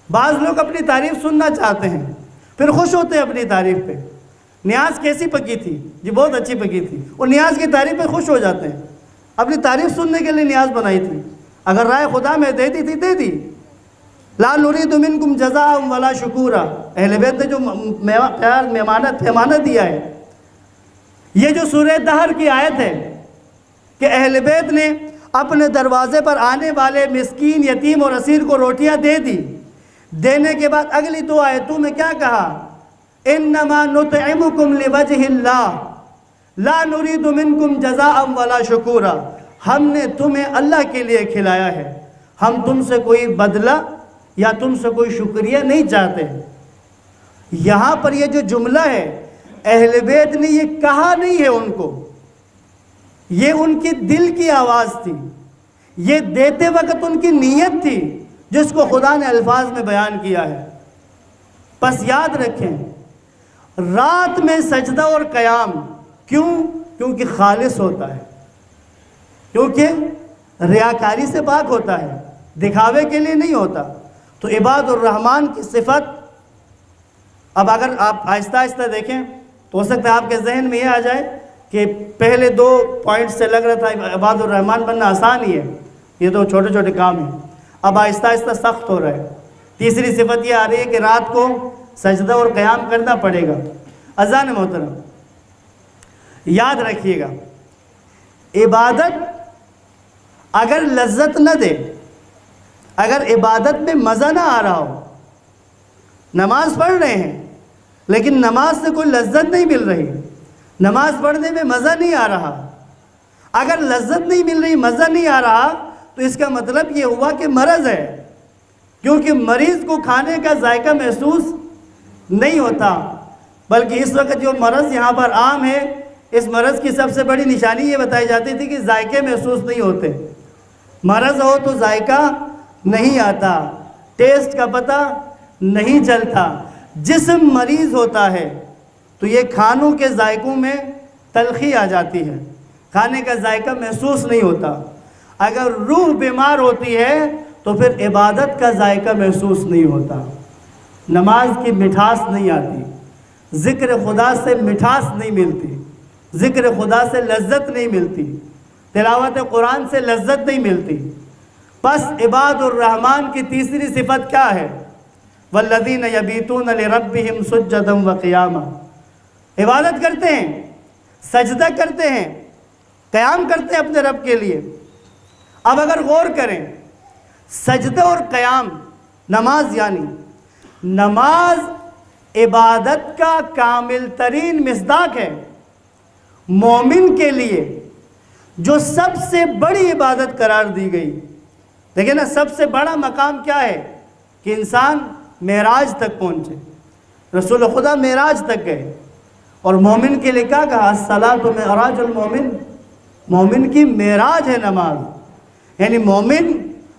بعض لوگ اپنی تعریف سننا چاہتے ہیں پھر خوش ہوتے ہیں اپنی تعریف پہ۔ نیاز کیسی پکی تھی؟ جی بہت اچھی پکی تھی، وہ نیاز کی تعریف پہ خوش ہو جاتے ہیں، اپنی تعریف سننے کے لیے نیاز بنائی تھی، اگر رائے خدا میں دے دی تھی دے دی۔ لا نرید منکم جزاء ولا شکورا، اہل بیت نے جو پیار پیمانہ دیا ہے۔ یہ جو سورہ دہر کی آیت ہے کہ اہل بیت نے اپنے دروازے پر آنے والے مسکین، یتیم اور اسیر کو روٹیاں دے دی، دینے کے بعد اگلی 2 آیتوں میں کیا کہا؟ انما نطعمکم لوجہ اللہ لا نرید منکم جزاء ولا شکورا، ہم نے تمہیں اللہ کے لیے کھلایا ہے، ہم تم سے کوئی بدلہ یا تم سے کوئی شکریہ نہیں چاہتے۔ یہاں پر یہ جو جملہ ہے اہل بیت نے یہ کہا نہیں ہے ان کو، یہ ان کی دل کی آواز تھی، یہ دیتے وقت ان کی نیت تھی جس کو خدا نے الفاظ میں بیان کیا ہے۔ پس یاد رکھیں رات میں سجدہ اور قیام کیوں؟ کیونکہ خالص ہوتا ہے، کیونکہ ریاکاری سے پاک ہوتا ہے، دکھاوے کے لیے نہیں ہوتا۔ تو عباد الرحمن کی صفت، اب اگر آپ آہستہ آہستہ دیکھیں تو ہو سکتا ہے آپ کے ذہن میں یہ آ جائے کہ پہلے 2 پوائنٹ سے لگ رہا تھا عباد الرحمن بننا آسان ہی ہے، یہ تو چھوٹے چھوٹے کام ہیں، اب آہستہ آہستہ سخت ہو رہا ہے۔ تیسری صفت یہ آ رہی ہے کہ رات کو سجدہ اور قیام کرنا پڑے گا۔ اذان محترم یاد رکھیے گا، عبادت اگر لذت نہ دے، اگر عبادت میں مزہ نہ آ رہا ہو، نماز پڑھ رہے ہیں لیکن نماز سے کوئی لذت نہیں مل رہی، نماز پڑھنے میں مزہ نہیں آ رہا، اگر لذت نہیں مل رہی، مزہ نہیں آ رہا، تو اس کا مطلب یہ ہوا کہ مرض ہے، کیونکہ مریض کو کھانے کا ذائقہ محسوس نہیں ہوتا، بلکہ اس وقت جو مرض یہاں پر عام ہے اس مرض کی سب سے بڑی نشانی یہ بتائی جاتی تھی کہ ذائقے محسوس نہیں ہوتے. مرض ہو تو ذائقہ نہیں آتا، ٹیسٹ کا پتہ نہیں چلتا. جسم مریض ہوتا ہے تو یہ کھانوں کے ذائقوں میں تلخی آ جاتی ہے، کھانے کا ذائقہ محسوس نہیں ہوتا. اگر روح بیمار ہوتی ہے تو پھر عبادت کا ذائقہ محسوس نہیں ہوتا، نماز کی مٹھاس نہیں آتی، ذکر خدا سے مٹھاس نہیں ملتی، ذکر خدا سے لذت نہیں ملتی، تلاوت قرآن سے لذت نہیں ملتی. پس عباد الرحمن کی تیسری صفت کیا ہے؟ والذین یبیتون لربہم سجدا وقیاما. عبادت کرتے ہیں، سجدہ کرتے ہیں، قیام کرتے ہیں اپنے رب کے لیے. اب اگر غور کریں، سجدہ اور قیام، نماز یعنی نماز عبادت کا کامل ترین مصداق ہے. مومن کے لیے جو سب سے بڑی عبادت قرار دی گئی. دیکھیں نا، سب سے بڑا مقام کیا ہے؟ کہ انسان معراج تک پہنچے. رسول خدا معراج تک گئے، اور مومن کے لیے کیا کہا؟ الصلاۃ معراج المومن. مومن کی معراج ہے نماز. یعنی مومن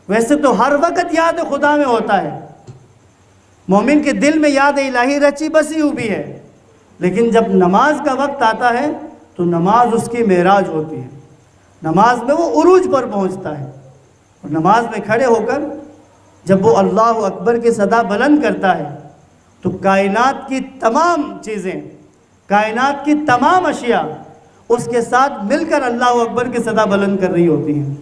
ویسے تو ہر وقت یاد خدا میں ہوتا ہے، مومن کے دل میں یاد الہی رچی بسی ہوئی ہے، لیکن جب نماز کا وقت آتا ہے تو نماز اس کی معراج ہوتی ہے. نماز میں وہ عروج پر پہنچتا ہے، اور نماز میں کھڑے ہو کر جب وہ اللہ اکبر کی صدا بلند کرتا ہے تو کائنات کی تمام چیزیں، کائنات کی تمام اشیاء اس کے ساتھ مل کر اللہ اکبر کی صدا بلند کر رہی ہوتی ہیں.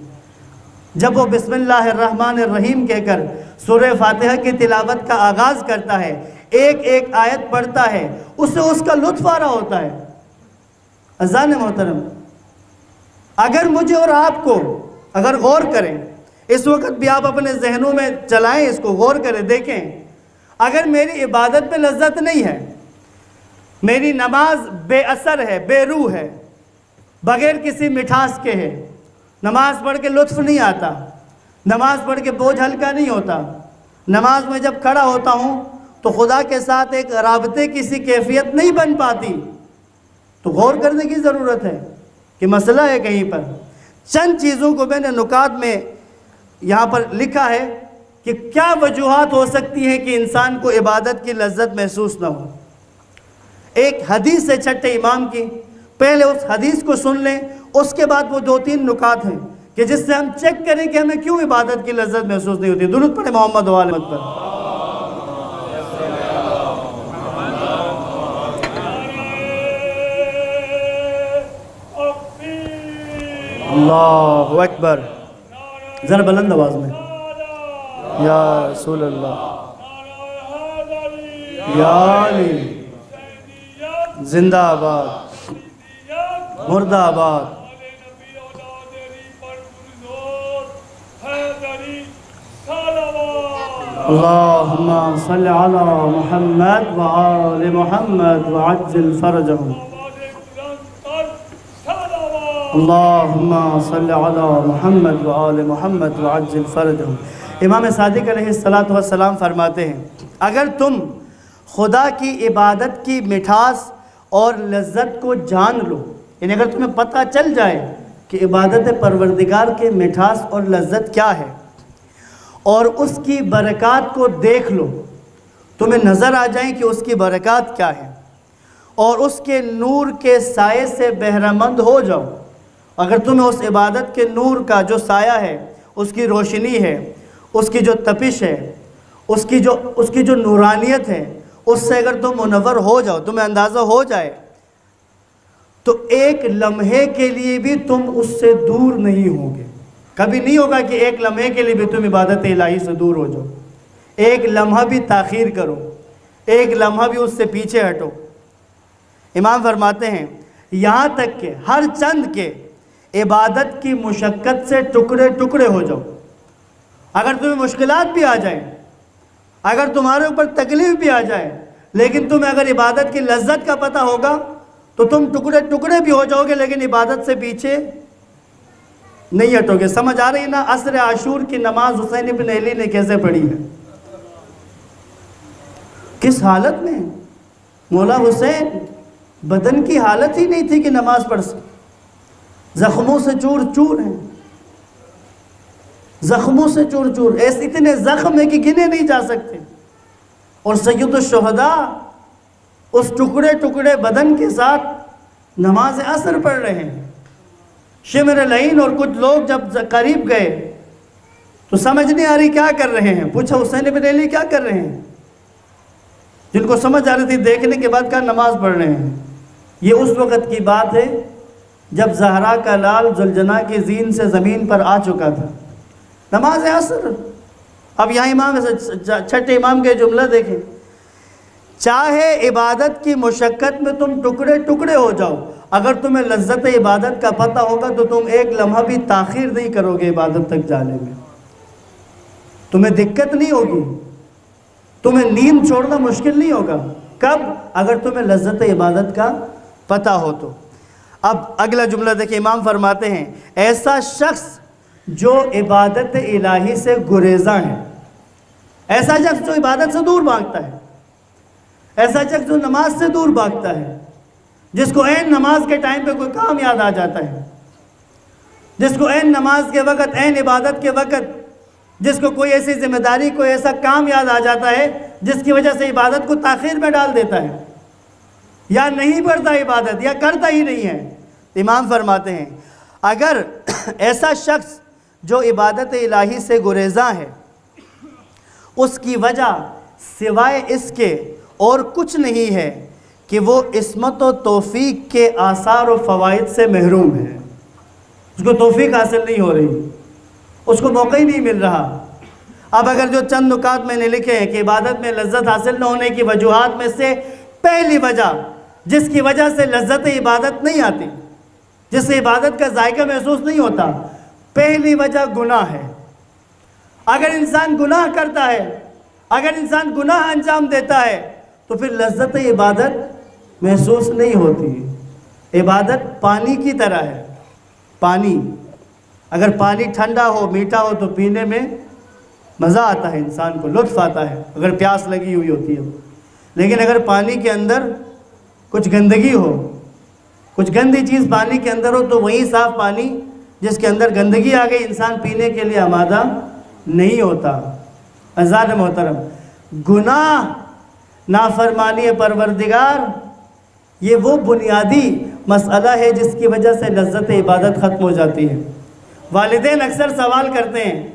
جب وہ بسم اللہ الرحمن الرحیم کہہ کر سورہ فاتحہ کی تلاوت کا آغاز کرتا ہے، ایک ایک آیت پڑھتا ہے، اسے اس کا لطف آ رہا ہوتا ہے. عزیزان محترم، اگر مجھے اور آپ کو اگر غور کریں، اس وقت بھی آپ اپنے ذہنوں میں چلائیں، اس کو غور کریں، دیکھیں، اگر میری عبادت میں لذت نہیں ہے، میری نماز بے اثر ہے، بے روح ہے، بغیر کسی مٹھاس کے ہے، نماز پڑھ کے لطف نہیں آتا، نماز پڑھ کے بوجھ ہلکا نہیں ہوتا، نماز میں جب کھڑا ہوتا ہوں تو خدا کے ساتھ ایک رابطے کی سی کیفیت نہیں بن پاتی، تو غور کرنے کی ضرورت ہے کہ مسئلہ ہے کہیں پر. چند چیزوں کو میں نے نکات میں یہاں پر لکھا ہے کہ کیا وجوہات ہو سکتی ہیں کہ انسان کو عبادت کی لذت محسوس نہ ہو. ایک حدیث ہے چھٹے امام کی، پہلے اس حدیث کو سن لیں، اس کے بعد وہ 2-3 نکات ہیں کہ جس سے ہم چیک کریں کہ ہمیں کیوں عبادت کی لذت محسوس نہیں ہوتی. درود پڑھیں محمد و آل محمد پر. اللہ اکبر. ذرا بلند آواز میں. یا رسول اللہ، یا علی، زندہ آباد، مردہ آباد. اللہم صل علی محمد وآل محمد وعجل فرجہم. اللہم صل علی محمد وآل محمد وعجل فرجہم. امام صادق علیہ السلام فرماتے ہیں، اگر تم خدا کی عبادت کی مٹھاس اور لذت کو جان لو، یعنی اگر تمہیں پتہ چل جائے کہ عبادت پروردگار کے مٹھاس اور لذت کیا ہے، اور اس کی برکات کو دیکھ لو، تمہیں نظر آ جائیں کہ اس کی برکات کیا ہے، اور اس کے نور کے سائے سے بہرہ مند ہو جاؤ. اگر تمہیں اس عبادت کے نور کا جو سایہ ہے، اس کی روشنی ہے، اس کی جو تپش ہے، اس کی جو نورانیت ہے، اس سے اگر تم منور ہو جاؤ، تمہیں اندازہ ہو جائے، تو ایک لمحے کے لیے بھی تم اس سے دور نہیں ہوگے. کبھی نہیں ہوگا کہ ایک لمحے کے لیے بھی تم عبادت الہی سے دور ہو جاؤ. ایک لمحہ بھی تاخیر کرو، ایک لمحہ بھی اس سے پیچھے ہٹو. امام فرماتے ہیں یہاں تک کہ ہر چند کے عبادت کی مشقت سے ٹکڑے ٹکڑے ہو جاؤ. اگر تمہیں مشکلات بھی آ جائیں، اگر تمہارے اوپر تکلیف بھی آ جائے، لیکن تمہیں اگر عبادت کی لذت کا پتہ ہوگا تو تم ٹکڑے ٹکڑے بھی ہو جاؤ گے، لیکن عبادت سے پیچھے نہیں ہٹو گے. سمجھ آ رہی ہے نا عصر عاشور کی نماز حسین ابن علی نے کیسے پڑھی ہے، کس حالت میں؟ مولا حسین بدن کی حالت ہی نہیں تھی کہ نماز پڑھ سکے، زخموں سے چور چور ہیں، زخموں سے چور چور، ایسے اتنے زخم ہیں کہ گنے نہیں جا سکتے، اور سید الشہداء اس ٹکڑے ٹکڑے بدن کے ساتھ نماز عصر پڑھ رہے ہیں۔ شمر العین اور کچھ لوگ جب قریب گئے تو سمجھ نہیں آ رہی کیا کر رہے ہیں، پوچھا حسین بن علی کیا کر رہے ہیں؟ جن کو سمجھ آ رہی تھی دیکھنے کے بعد کہا نماز پڑھ رہے ہیں۔ یہ اس وقت کی بات ہے جب زہرا کا لال ذوالجناح کی زین سے زمین پر آ چکا تھا، نماز عصر۔ اب یہاں امام چھٹے امام کے جملہ دیکھیں، چاہے عبادت کی مشقت میں تم ٹکڑے ٹکڑے ہو جاؤ، اگر تمہیں لذت عبادت کا پتہ ہوگا تو تم ایک لمحہ بھی تاخیر نہیں کرو گے عبادت تک جانے میں، تمہیں دقت نہیں ہوگی، تمہیں نیند چھوڑنا مشکل نہیں ہوگا۔ کب؟ اگر تمہیں لذت عبادت کا پتہ ہو تو۔ اب اگلا جملہ دیکھیں، امام فرماتے ہیں ایسا شخص جو عبادت الہی سے گریزاں ہے، ایسا شخص جو عبادت سے دور بھاگتا ہے، ایسا شخص جو نماز سے دور بھاگتا ہے، جس کو عین نماز کے ٹائم پہ کوئی کام یاد آ جاتا ہے، جس کو عین نماز کے وقت، عین عبادت کے وقت، جس کو کوئی ایسی ذمہ داری، کوئی ایسا کام یاد آ جاتا ہے جس کی وجہ سے عبادت کو تاخیر میں ڈال دیتا ہے، یا نہیں پڑھتا عبادت، یا کرتا ہی نہیں ہے۔ امام فرماتے ہیں اگر ایسا شخص جو عبادت الہی سے گریزاں ہے، اس کی وجہ سوائے اس کے اور کچھ نہیں ہے کہ وہ عصمت و توفیق کے آثار و فوائد سے محروم ہے، اس کو توفیق حاصل نہیں ہو رہی، اس کو موقع ہی نہیں مل رہا۔ اب اگر جو چند نکات میں نے لکھے ہیں کہ عبادت میں لذت حاصل نہ ہونے کی وجوہات میں سے پہلی وجہ جس کی وجہ سے لذت عبادت نہیں آتی، جس سے عبادت کا ذائقہ محسوس نہیں ہوتا، پہلی وجہ گناہ ہے۔ اگر انسان گناہ کرتا ہے، اگر انسان گناہ انجام دیتا ہے تو پھر لذت عبادت محسوس نہیں ہوتی۔ عبادت پانی کی طرح ہے، پانی اگر پانی ٹھنڈا ہو، میٹھا ہو تو پینے میں مزہ آتا ہے، انسان کو لطف آتا ہے اگر پیاس لگی ہوئی ہوتی ہے، لیکن اگر پانی کے اندر کچھ گندگی ہو، کچھ گندی چیز پانی کے اندر ہو تو وہی صاف پانی جس کے اندر گندگی آ گئی انسان پینے کے لیے آمادہ نہیں ہوتا۔ عزیزان محترم، گناہ، نافرمانی پروردگار، یہ وہ بنیادی مسئلہ ہے جس کی وجہ سے لذت عبادت ختم ہو جاتی ہے۔ والدین اکثر سوال کرتے ہیں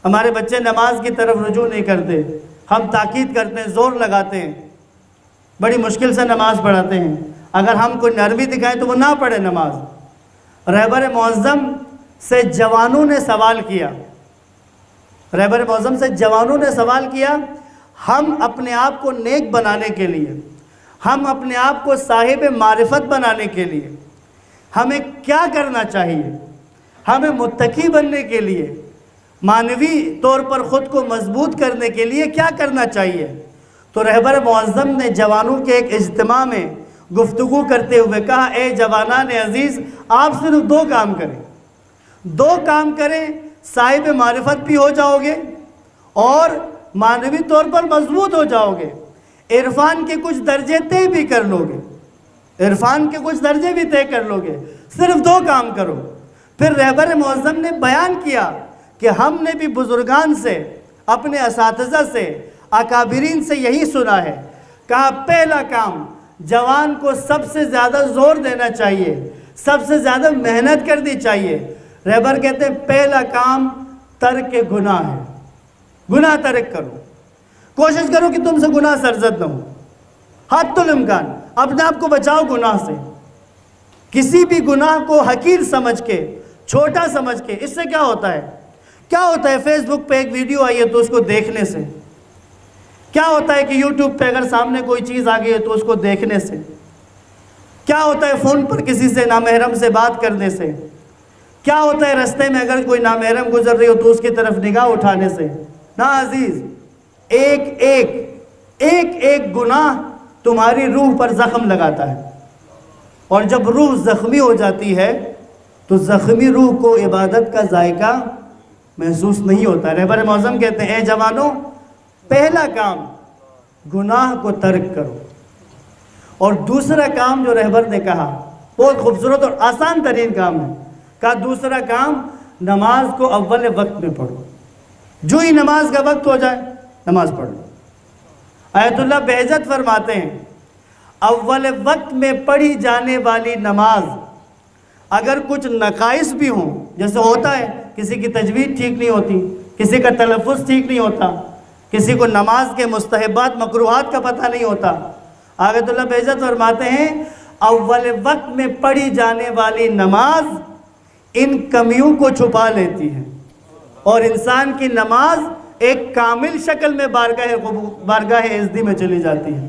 ہمارے بچے نماز کی طرف رجوع نہیں کرتے، ہم تاکید کرتے ہیں، زور لگاتے ہیں، بڑی مشکل سے نماز پڑھاتے ہیں، اگر ہم کوئی نرمی دکھائیں تو وہ نہ پڑھے نماز۔ رہبر معظم سے جوانوں نے سوال کیا، رہبر معظم سے جوانوں نے سوال کیا، ہم اپنے آپ کو نیک بنانے کے لیے، ہم اپنے آپ کو صاحب معرفت بنانے کے لیے ہمیں کیا کرنا چاہیے، ہمیں متقی بننے کے لیے، معنوی طور پر خود کو مضبوط کرنے کے لیے کیا کرنا چاہیے؟ تو رہبر معظم نے جوانوں کے ایک اجتماع میں گفتگو کرتے ہوئے کہا، اے جوانان عزیز، آپ صرف دو کام کریں، دو کام کریں، صاحب معرفت بھی ہو جاؤ گے اور معنوی طور پر مضبوط ہو جاؤ گے، عرفان کے کچھ درجے طے بھی کر لو گے، عرفان کے کچھ درجے بھی طے کر لو گے، صرف دو کام کرو۔ پھر رہبر معظم نے بیان کیا کہ ہم نے بھی بزرگان سے، اپنے اساتذہ سے، اکابرین سے یہی سنا ہے، کہا پہلا کام جوان کو سب سے زیادہ زور دینا چاہیے، سب سے زیادہ محنت کرنی چاہیے۔ رہبر کہتے ہیں پہلا کام ترک گناہ ہے، گناہ ترک کرو، کوشش کرو کہ تم سے گناہ سرزد نہ ہو، حتی الامکان اپنے آپ کو بچاؤ گناہ سے۔ کسی بھی گناہ کو حقیر سمجھ کے، چھوٹا سمجھ کے، اس سے کیا ہوتا ہے؟ کیا ہوتا ہے فیس بک پہ ایک ویڈیو آئی ہے تو اس کو دیکھنے سے؟ کیا ہوتا ہے کہ یوٹیوب پہ اگر سامنے کوئی چیز آ گئی ہے تو اس کو دیکھنے سے؟ کیا ہوتا ہے فون پر کسی سے نامحرم سے بات کرنے سے؟ کیا ہوتا ہے رستے میں اگر کوئی نامحرم گزر رہی ہو تو اس کی طرف نگاہ اٹھانے سے؟ نا عزیز، ایک ایک گناہ تمہاری روح پر زخم لگاتا ہے، اور جب روح زخمی ہو جاتی ہے تو زخمی روح کو عبادت کا ذائقہ محسوس نہیں ہوتا۔ رہبر معظم کہتے ہیں، اے جوانوں، پہلا کام گناہ کو ترک کرو، اور دوسرا کام جو رہبر نے کہا بہت خوبصورت اور آسان ترین کام ہے، کہا دوسرا کام نماز کو اول وقت میں پڑھو، جو ہی نماز کا وقت ہو جائے نماز پڑھ لو۔ آیت اللہ بہجت فرماتے ہیں اول وقت میں پڑھی جانے والی نماز اگر کچھ نقائص بھی ہوں، جیسے ہوتا ہے کسی کی تجوید ٹھیک نہیں ہوتی، کسی کا تلفظ ٹھیک نہیں ہوتا، کسی کو نماز کے مستحبات مکروہات کا پتہ نہیں ہوتا، آیت اللہ بہجت فرماتے ہیں اول وقت میں پڑھی جانے والی نماز ان کمیوں کو چھپا لیتی ہے اور انسان کی نماز ایک کامل شکل میں بارگاہ عزدی میں چلی جاتی ہے۔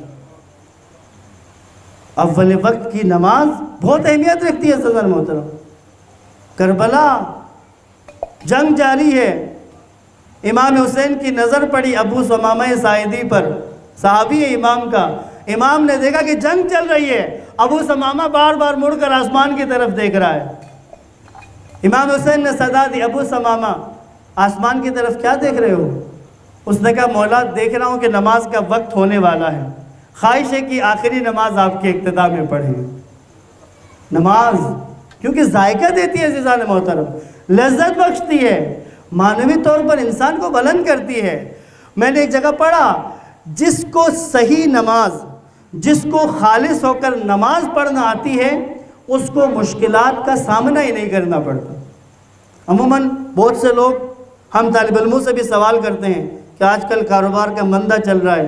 اول وقت کی نماز بہت اہمیت رکھتی ہے سزن محترم۔ کربلا جنگ جاری ہے، امام حسین کی نظر پڑی ابو ثمامہ ساعدی پر، صحابی ہے امام کا، امام نے دیکھا کہ جنگ چل رہی ہے، ابو ثمامہ بار بار مڑ کر آسمان کی طرف دیکھ رہا ہے۔ امام حسین نے صدا دی ابو ثمامہ آسمان کی طرف کیا دیکھ رہے ہو؟ اس نے کہا مولا دیکھ رہا ہوں کہ نماز کا وقت ہونے والا ہے، خواہش ہے کہ آخری نماز آپ کے اقتداء میں پڑھیں۔ نماز کیونکہ ذائقہ دیتی ہے عزیزان محترم، لذت بخشتی ہے، معنوی طور پر انسان کو بلند کرتی ہے۔ میں نے ایک جگہ پڑھا جس کو صحیح نماز، جس کو خالص ہو کر نماز پڑھنا آتی ہے اس کو مشکلات کا سامنا ہی نہیں کرنا پڑتا۔ عموماً بہت سے لوگ ہم طالب علموں سے بھی سوال کرتے ہیں کہ آج کل کاروبار کا مندہ چل رہا ہے،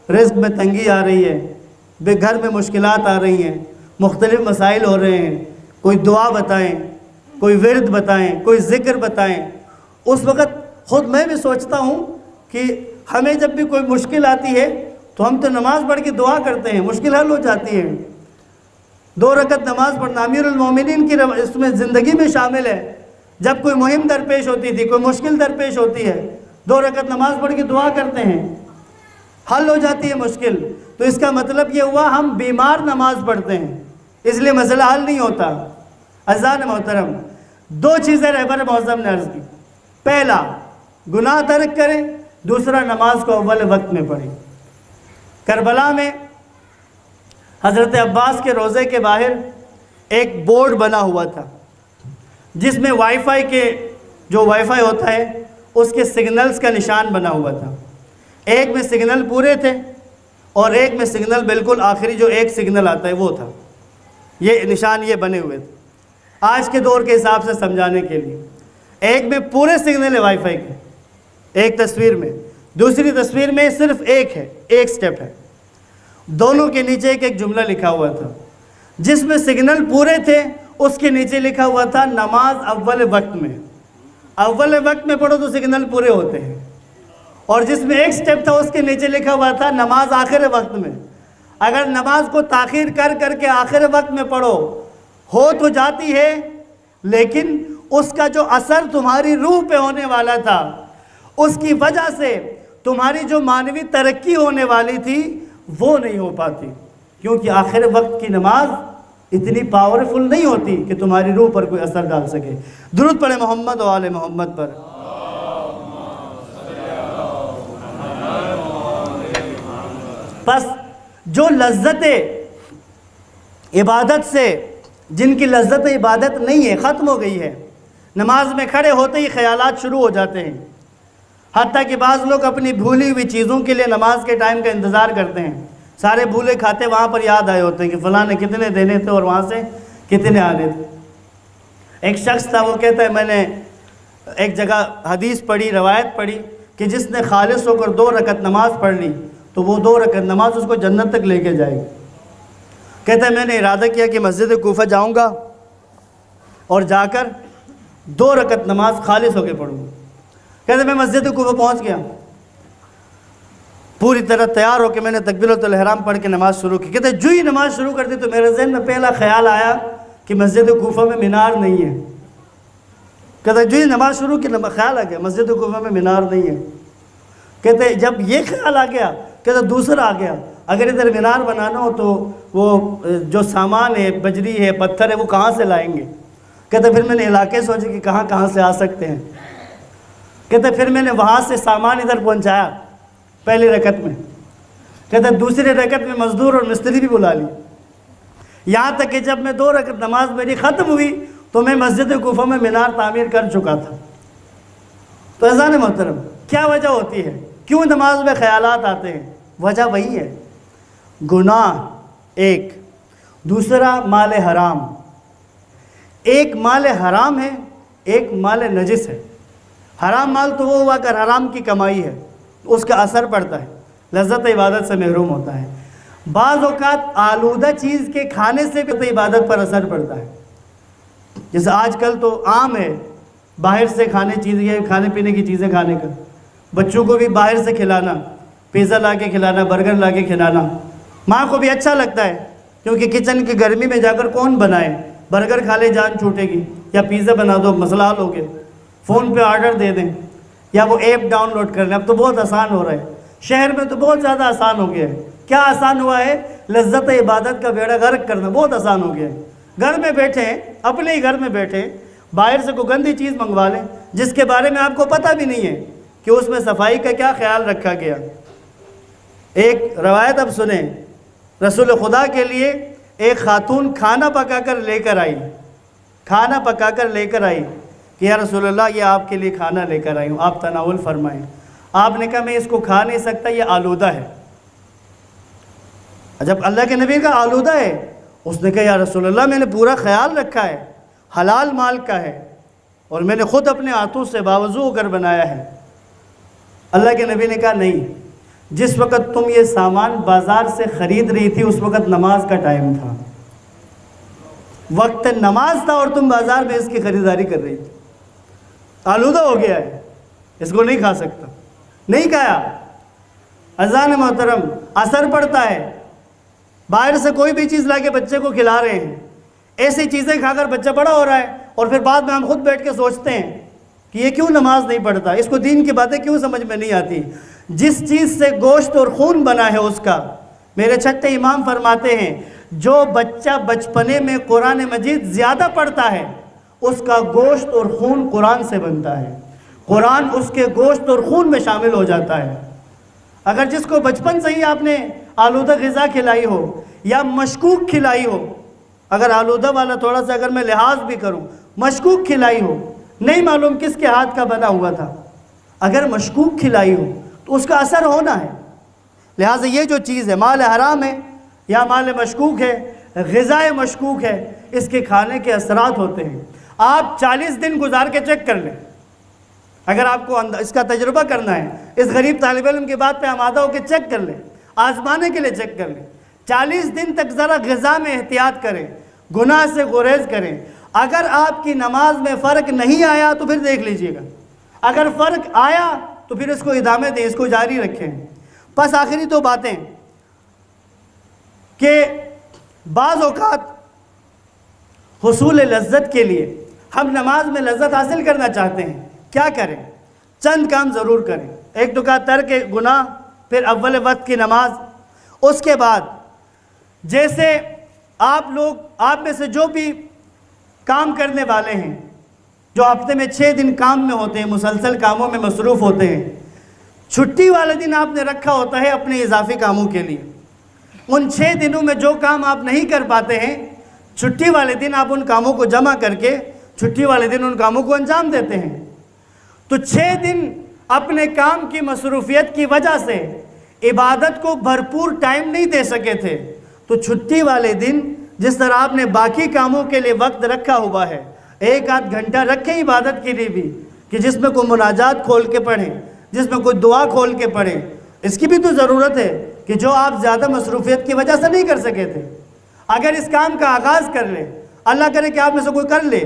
رزق میں تنگی آ رہی ہے، گھر میں مشکلات آ رہی ہیں، مختلف مسائل ہو رہے ہیں، کوئی دعا بتائیں، کوئی ورد بتائیں، کوئی ذکر بتائیں۔ اس وقت خود میں بھی سوچتا ہوں کہ ہمیں جب بھی کوئی مشکل آتی ہے تو ہم تو نماز پڑھ کے دعا کرتے ہیں، مشکل حل ہو جاتی ہے۔ 2 رکعت نماز پڑھنا امیر المومنین کی اس میں زندگی میں شامل ہے۔ جب کوئی مہم درپیش ہوتی تھی، کوئی مشکل درپیش ہوتی ہے، 2 رکعت نماز پڑھ کے دعا کرتے ہیں، حل ہو جاتی ہے مشکل۔ تو اس کا مطلب یہ ہوا ہم بیمار نماز پڑھتے ہیں، اس لیے مسئلہ حل نہیں ہوتا۔ عزیزان محترم، 2 چیزیں رہبر معظم نے عرض کی، پہلا گناہ ترک کریں، دوسرا نماز کو اول وقت میں پڑھیں۔ کربلا میں حضرت عباس کے روضے کے باہر ایک بورڈ بنا ہوا تھا جس میں وائی فائی کے جو وائی فائی ہوتا ہے اس کے سگنلز کا نشان بنا ہوا تھا۔ ایک میں سگنل پورے تھے اور ایک میں سگنل بالکل آخری جو ایک سگنل آتا ہے وہ تھا، یہ نشان یہ بنے ہوئے تھے۔ آج کے دور کے حساب سے سمجھانے کے لیے ایک میں پورے سگنل ہے وائی فائی کے ایک تصویر میں، دوسری تصویر میں صرف ایک ہے، ایک سٹیپ ہے، دونوں کے نیچے ایک ایک جملہ لکھا ہوا تھا۔ جس میں سگنل پورے تھے اس کے نیچے لکھا ہوا تھا نماز اول وقت میں، اول وقت میں پڑھو تو سگنل پورے ہوتے ہیں، اور جس میں ایک سٹیپ تھا اس کے نیچے لکھا ہوا تھا نماز آخر وقت میں۔ اگر نماز کو تاخیر کر کر کے آخر وقت میں پڑھو ہو تو جاتی ہے، لیکن اس کا جو اثر تمہاری روح پہ ہونے والا تھا، اس کی وجہ سے تمہاری جو معنوی ترقی ہونے والی تھی وہ نہیں ہو پاتی، کیونکہ آخر وقت کی نماز اتنی پاورفل نہیں ہوتی کہ تمہاری روح پر کوئی اثر ڈال سکے۔ درود پڑھیں محمد و آل محمد پر۔ بس جو لذت عبادت سے، جن کی لذت عبادت نہیں ہے، ختم ہو گئی ہے، نماز میں کھڑے ہوتے ہی خیالات شروع ہو جاتے ہیں، حتیٰ کہ بعض لوگ اپنی بھولی ہوئی چیزوں کے لیے نماز کے ٹائم کا انتظار کرتے ہیں، سارے بھولے کھاتے وہاں پر یاد آئے ہوتے ہیں کہ فلاں نے کتنے دینے تھے اور وہاں سے کتنے آنے تھے۔ ایک شخص تھا، وہ کہتا ہے میں نے ایک جگہ حدیث پڑھی، روایت پڑھی کہ جس نے خالص ہو کر 2 رکعت نماز پڑھ لی تو وہ 2 رکعت نماز اس کو جنت تک لے کے جائے گی۔ کہتا ہے میں نے ارادہ کیا کہ مسجد کوفہ جاؤں گا اور جا کر 2 رکعت نماز خالص ہو کے پڑھوں گا۔ کہتا ہے میں مسجد کوفہ پہنچ گیا، پوری طرح تیار ہو کے میں نے تکبیرۃ الاحرام پڑھ کے نماز شروع کی۔ کہتے ہیں جو ہی نماز شروع کر دی تو میرے ذہن میں پہلا خیال آیا کہ مسجد کوفہ میں مینار نہیں ہے۔ کہتے ہیں جو ہی نماز شروع کی خیال آ گیا مسجد کوفہ میں مینار نہیں ہے۔ کہتے ہیں جب یہ خیال آ گیا، کہتے ہیں دوسرا آ گیا، اگر ادھر مینار بنانا ہو تو وہ جو سامان ہے، بجری ہے، پتھر ہے، وہ کہاں سے لائیں گے؟ کہتے ہیں پھر میں نے علاقے سوچے کہ کہاں سے آ سکتے ہیں۔ کہتے ہیں پھر میں نے وہاں سے سامان ادھر پہنچایا پہلی رکعت میں، کہتا ہے دوسری رکعت میں مزدور اور مستری بھی بلا لی، یہاں تک کہ جب میں 2 رکعت نماز میری ختم ہوئی تو میں مسجد کوفہ میں مینار تعمیر کر چکا تھا۔ تو عزیزان محترم، کیا وجہ ہوتی ہے؟ کیوں نماز میں خیالات آتے ہیں؟ وجہ وہی ہے، گناہ ایک، دوسرا مال حرام۔ ایک مال حرام ہے، ایک مال نجس ہے۔ حرام مال تو وہ ہوا اگر حرام کی کمائی ہے، اس کا اثر پڑتا ہے، لذت عبادت سے محروم ہوتا ہے۔ بعض اوقات آلودہ چیز کے کھانے سے بھی عبادت پر اثر پڑتا ہے، جیسے آج کل تو عام ہے باہر سے کھانے پینے کی چیزیں کھانے کا، بچوں کو بھی باہر سے کھلانا، پیزا لا کے کھلانا، برگر لا کے کھلانا۔ ماں کو بھی اچھا لگتا ہے کیونکہ کچن کی گرمی میں جا کر کون بنائے، برگر کھا لے جان چھوٹے گی، یا پیزا بنا دو مسئلہ حل ہو گیا، فون پہ آرڈر دے دیں یا وہ ایپ ڈاؤن لوڈ کر لیں۔ اب تو بہت آسان ہو رہا ہے، شہر میں تو بہت زیادہ آسان ہو گیا ہے۔ کیا آسان ہوا ہے؟ لذت عبادت کا بیڑا غرق کرنا بہت آسان ہو گیا ہے۔ گھر میں بیٹھے ہیں، اپنے ہی گھر میں بیٹھے، باہر سے کوئی گندی چیز منگوا لیں جس کے بارے میں آپ کو پتہ بھی نہیں ہے کہ اس میں صفائی کا کیا خیال رکھا گیا۔ ایک روایت اب سنیں، رسول خدا کے لیے ایک خاتون کھانا پکا کر لے کر آئی کہ یا رسول اللہ یہ آپ کے لیے کھانا لے کر آئی ہوں، آپ تناول فرمائیں۔ آپ نے کہا میں اس کو کھا نہیں سکتا، یہ آلودہ ہے۔ جب اللہ کے نبی کا آلودہ ہے، اس نے کہا یا رسول اللہ میں نے پورا خیال رکھا ہے، حلال مال کا ہے اور میں نے خود اپنے ہاتھوں سے باوضو ہو کر بنایا ہے۔ اللہ کے نبی نے کہا نہیں، جس وقت تم یہ سامان بازار سے خرید رہی تھی اس وقت نماز کا ٹائم تھا، وقت نماز تھا اور تم بازار میں اس کی خریداری کر رہی تھی، آلودہ ہو گیا ہے، اس کو نہیں کھا سکتا، نہیں کھایا۔ عزیزان محترم، اثر پڑتا ہے۔ باہر سے کوئی بھی چیز لا کے بچے کو کھلا رہے ہیں، ایسی چیزیں کھا کر بچہ بڑا ہو رہا ہے، اور پھر بعد میں ہم خود بیٹھ کے سوچتے ہیں کہ یہ کیوں نماز نہیں پڑھتا، اس کو دین کی باتیں کیوں سمجھ میں نہیں آتی۔ جس چیز سے گوشت اور خون بنا ہے اس کا، میرے چھٹے امام فرماتے ہیں جو بچہ بچپنے میں قرآن مجید زیادہ پڑھتا ہے اس کا گوشت اور خون قرآن سے بنتا ہے، قرآن اس کے گوشت اور خون میں شامل ہو جاتا ہے۔ اگر جس کو بچپن سے ہی آپ نے آلودہ غذا کھلائی ہو یا مشکوک کھلائی ہو، اگر آلودہ والا تھوڑا سا اگر میں لحاظ بھی کروں، مشکوک کھلائی ہو، نہیں معلوم کس کے ہاتھ کا بنا ہوا تھا، اگر مشکوک کھلائی ہو تو اس کا اثر ہونا ہے۔ لہٰذا یہ جو چیز ہے، مال حرام ہے یا مال مشکوک ہے، غذائے مشکوک ہے، اس کے کھانے کے اثرات ہوتے ہیں۔ آپ 40 دن گزار کے چیک کر لیں، اگر آپ کو اس کا تجربہ کرنا ہے، اس غریب طالب علم کی بات پہ آمادہ ہو کے چیک کر لیں، آزمانے کے لیے چیک کر لیں۔ 40 دن تک ذرا غذا میں احتیاط کریں، گناہ سے گریز کریں۔ اگر آپ کی نماز میں فرق نہیں آیا تو پھر دیکھ لیجئے گا، اگر فرق آیا تو پھر اس کو ادامے دیں، اس کو جاری رکھیں۔ پس آخری تو باتیں کہ بعض اوقات حصول لذت کے لیے ہم نماز میں لذت حاصل کرنا چاہتے ہیں، کیا کریں؟ چند کام ضرور کریں۔ ایک تو کہا ترک گناہ، پھر اول وقت کی نماز، اس کے بعد جیسے آپ میں سے جو بھی کام کرنے والے ہیں، جو ہفتے میں 6 دن کام میں ہوتے ہیں، مسلسل کاموں میں مصروف ہوتے ہیں، چھٹی والے دن آپ نے رکھا ہوتا ہے اپنے اضافی کاموں کے لیے۔ ان 6 دنوں میں جو کام آپ نہیں کر پاتے ہیں، چھٹی والے دن آپ ان کاموں کو جمع کر کے چھٹی والے دن ان کاموں کو انجام دیتے ہیں۔ تو 6 دن اپنے کام کی مصروفیت کی وجہ سے عبادت کو بھرپور ٹائم نہیں دے سکے تھے، تو چھٹی والے دن جس طرح آپ نے باقی کاموں کے لیے وقت رکھا ہوا ہے، 1-8 گھنٹہ رکھیں عبادت کے لیے بھی، کہ جس میں کوئی مناجات کھول کے پڑھیں، جس میں کوئی دعا کھول کے پڑھیں۔ اس کی بھی تو ضرورت ہے کہ جو آپ زیادہ مصروفیت کی وجہ سے نہیں کر سکے تھے، اگر اس کام کا آغاز کر لیں، اللہ کرے کہ آپ میں سے کوئی کر لے،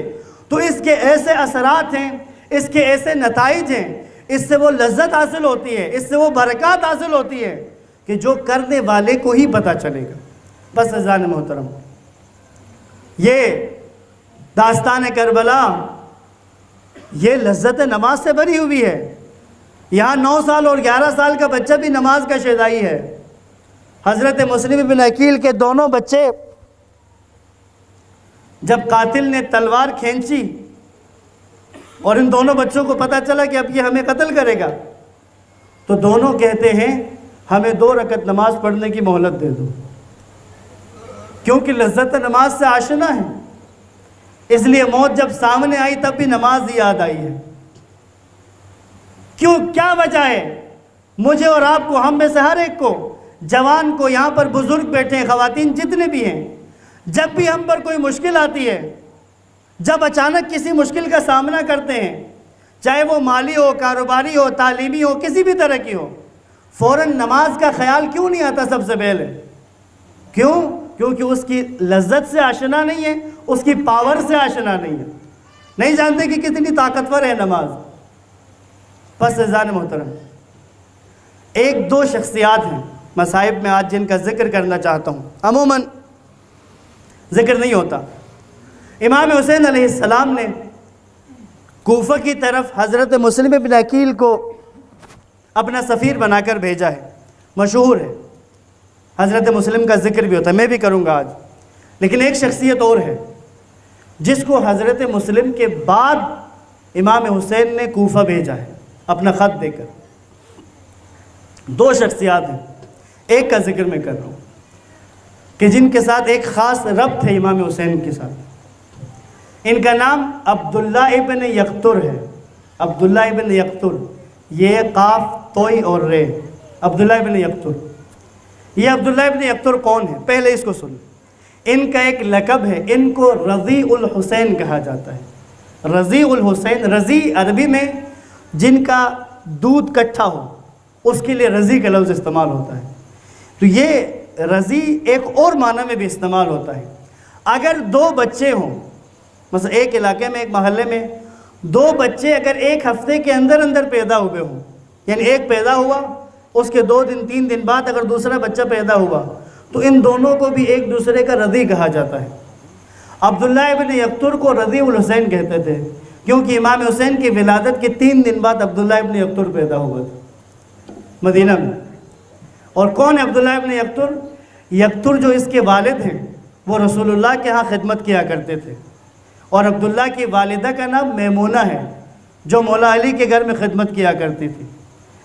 تو اس کے ایسے اثرات ہیں، اس کے ایسے نتائج ہیں، اس سے وہ لذت حاصل ہوتی ہے، اس سے وہ برکات حاصل ہوتی ہے کہ جو کرنے والے کو ہی پتہ چلے گا۔ بس عزیزان محترم، یہ داستان کربلا یہ لذت نماز سے بھری ہوئی ہے۔ یہاں 9 سال اور 11 سال کا بچہ بھی نماز کا شیدائی ہے۔ حضرت مسلم بن عقیل کے دونوں بچے جب قاتل نے تلوار کھینچی اور ان دونوں بچوں کو پتہ چلا کہ اب یہ ہمیں قتل کرے گا، تو دونوں کہتے ہیں ہمیں 2 رکعت نماز پڑھنے کی مہلت دے دو، کیونکہ لذت نماز سے آشنا ہے، اس لیے موت جب سامنے آئی تب بھی نماز ہی یاد آئی ہے۔ کیوں، کیا وجہ ہے؟ مجھے اور آپ کو، ہم میں سے ہر ایک کو، جوان کو، یہاں پر بزرگ بیٹھے ہیں، خواتین جتنے بھی ہیں، جب بھی ہم پر کوئی مشکل آتی ہے، جب اچانک کسی مشکل کا سامنا کرتے ہیں، چاہے وہ مالی ہو، کاروباری ہو، تعلیمی ہو، کسی بھی طرح کی ہو، فوراً نماز کا خیال کیوں نہیں آتا سب سے پہلے؟ کیوں؟ کیونکہ اس کی لذت سے آشنا نہیں ہے، اس کی پاور سے آشنا نہیں ہے، نہیں جانتے کہ کتنی طاقتور ہے نماز۔ پس عزیزان محترم، 1-2 شخصیات ہیں مصائب میں آج جن کا ذکر کرنا چاہتا ہوں، عموماً ذکر نہیں ہوتا۔ امام حسین علیہ السلام نے کوفہ کی طرف حضرت مسلم بن عقیل کو اپنا سفیر بنا کر بھیجا ہے، مشہور ہے، حضرت مسلم کا ذکر بھی ہوتا ہے، میں بھی کروں گا آج۔ لیکن ایک شخصیت اور ہے جس کو حضرت مسلم کے بعد امام حسین نے کوفہ بھیجا ہے اپنا خط دے کر۔ 2 شخصیات ہیں، ایک کا ذکر میں کر رہا ہوں کہ جن کے ساتھ ایک خاص ربط ہے امام حسین کے ساتھ۔ ان کا نام عبداللہ ابن یقطر ہے۔ عبداللہ ابن یقطر، یہ قاف، توئی اور رے، عبداللہ ابن یقطر۔ یہ عبداللہ ابن یقطر کون ہے؟ پہلے اس کو سن۔ ان کا ایک لقب ہے، ان کو رضیع الحسین کہا جاتا ہے۔ رضیع الحسین، رضیع عربی میں جن کا دودھ کٹھا ہو اس کے لیے رضیع کا لفظ استعمال ہوتا ہے۔ تو یہ رضیع ایک اور معنی میں بھی استعمال ہوتا ہے۔ اگر 2 بچے ہوں، مثلا ایک علاقے میں، ایک محلے میں 2 بچے اگر ایک ہفتے کے اندر پیدا ہوئے ہوں، یعنی ایک پیدا ہوا، اس کے 2 دن 3 دن بعد اگر دوسرا بچہ پیدا ہوا، تو ان دونوں کو بھی ایک دوسرے کا رضیع کہا جاتا ہے۔ عبداللہ ابن یقطر کو رضیع الحسین کہتے تھے، کیونکہ امام حسین کی ولادت کے 3 دن بعد عبداللہ ابن یقطر پیدا ہوا تھا مدینہ میں۔ اور کون ہے عبداللہ ابن یقطر؟ یقطر جو اس کے والد ہیں وہ رسول اللہ کے ہاں خدمت کیا کرتے تھے، اور عبداللہ کی والدہ کا نام میمونہ ہے جو مولا علی کے گھر میں خدمت کیا کرتی تھی۔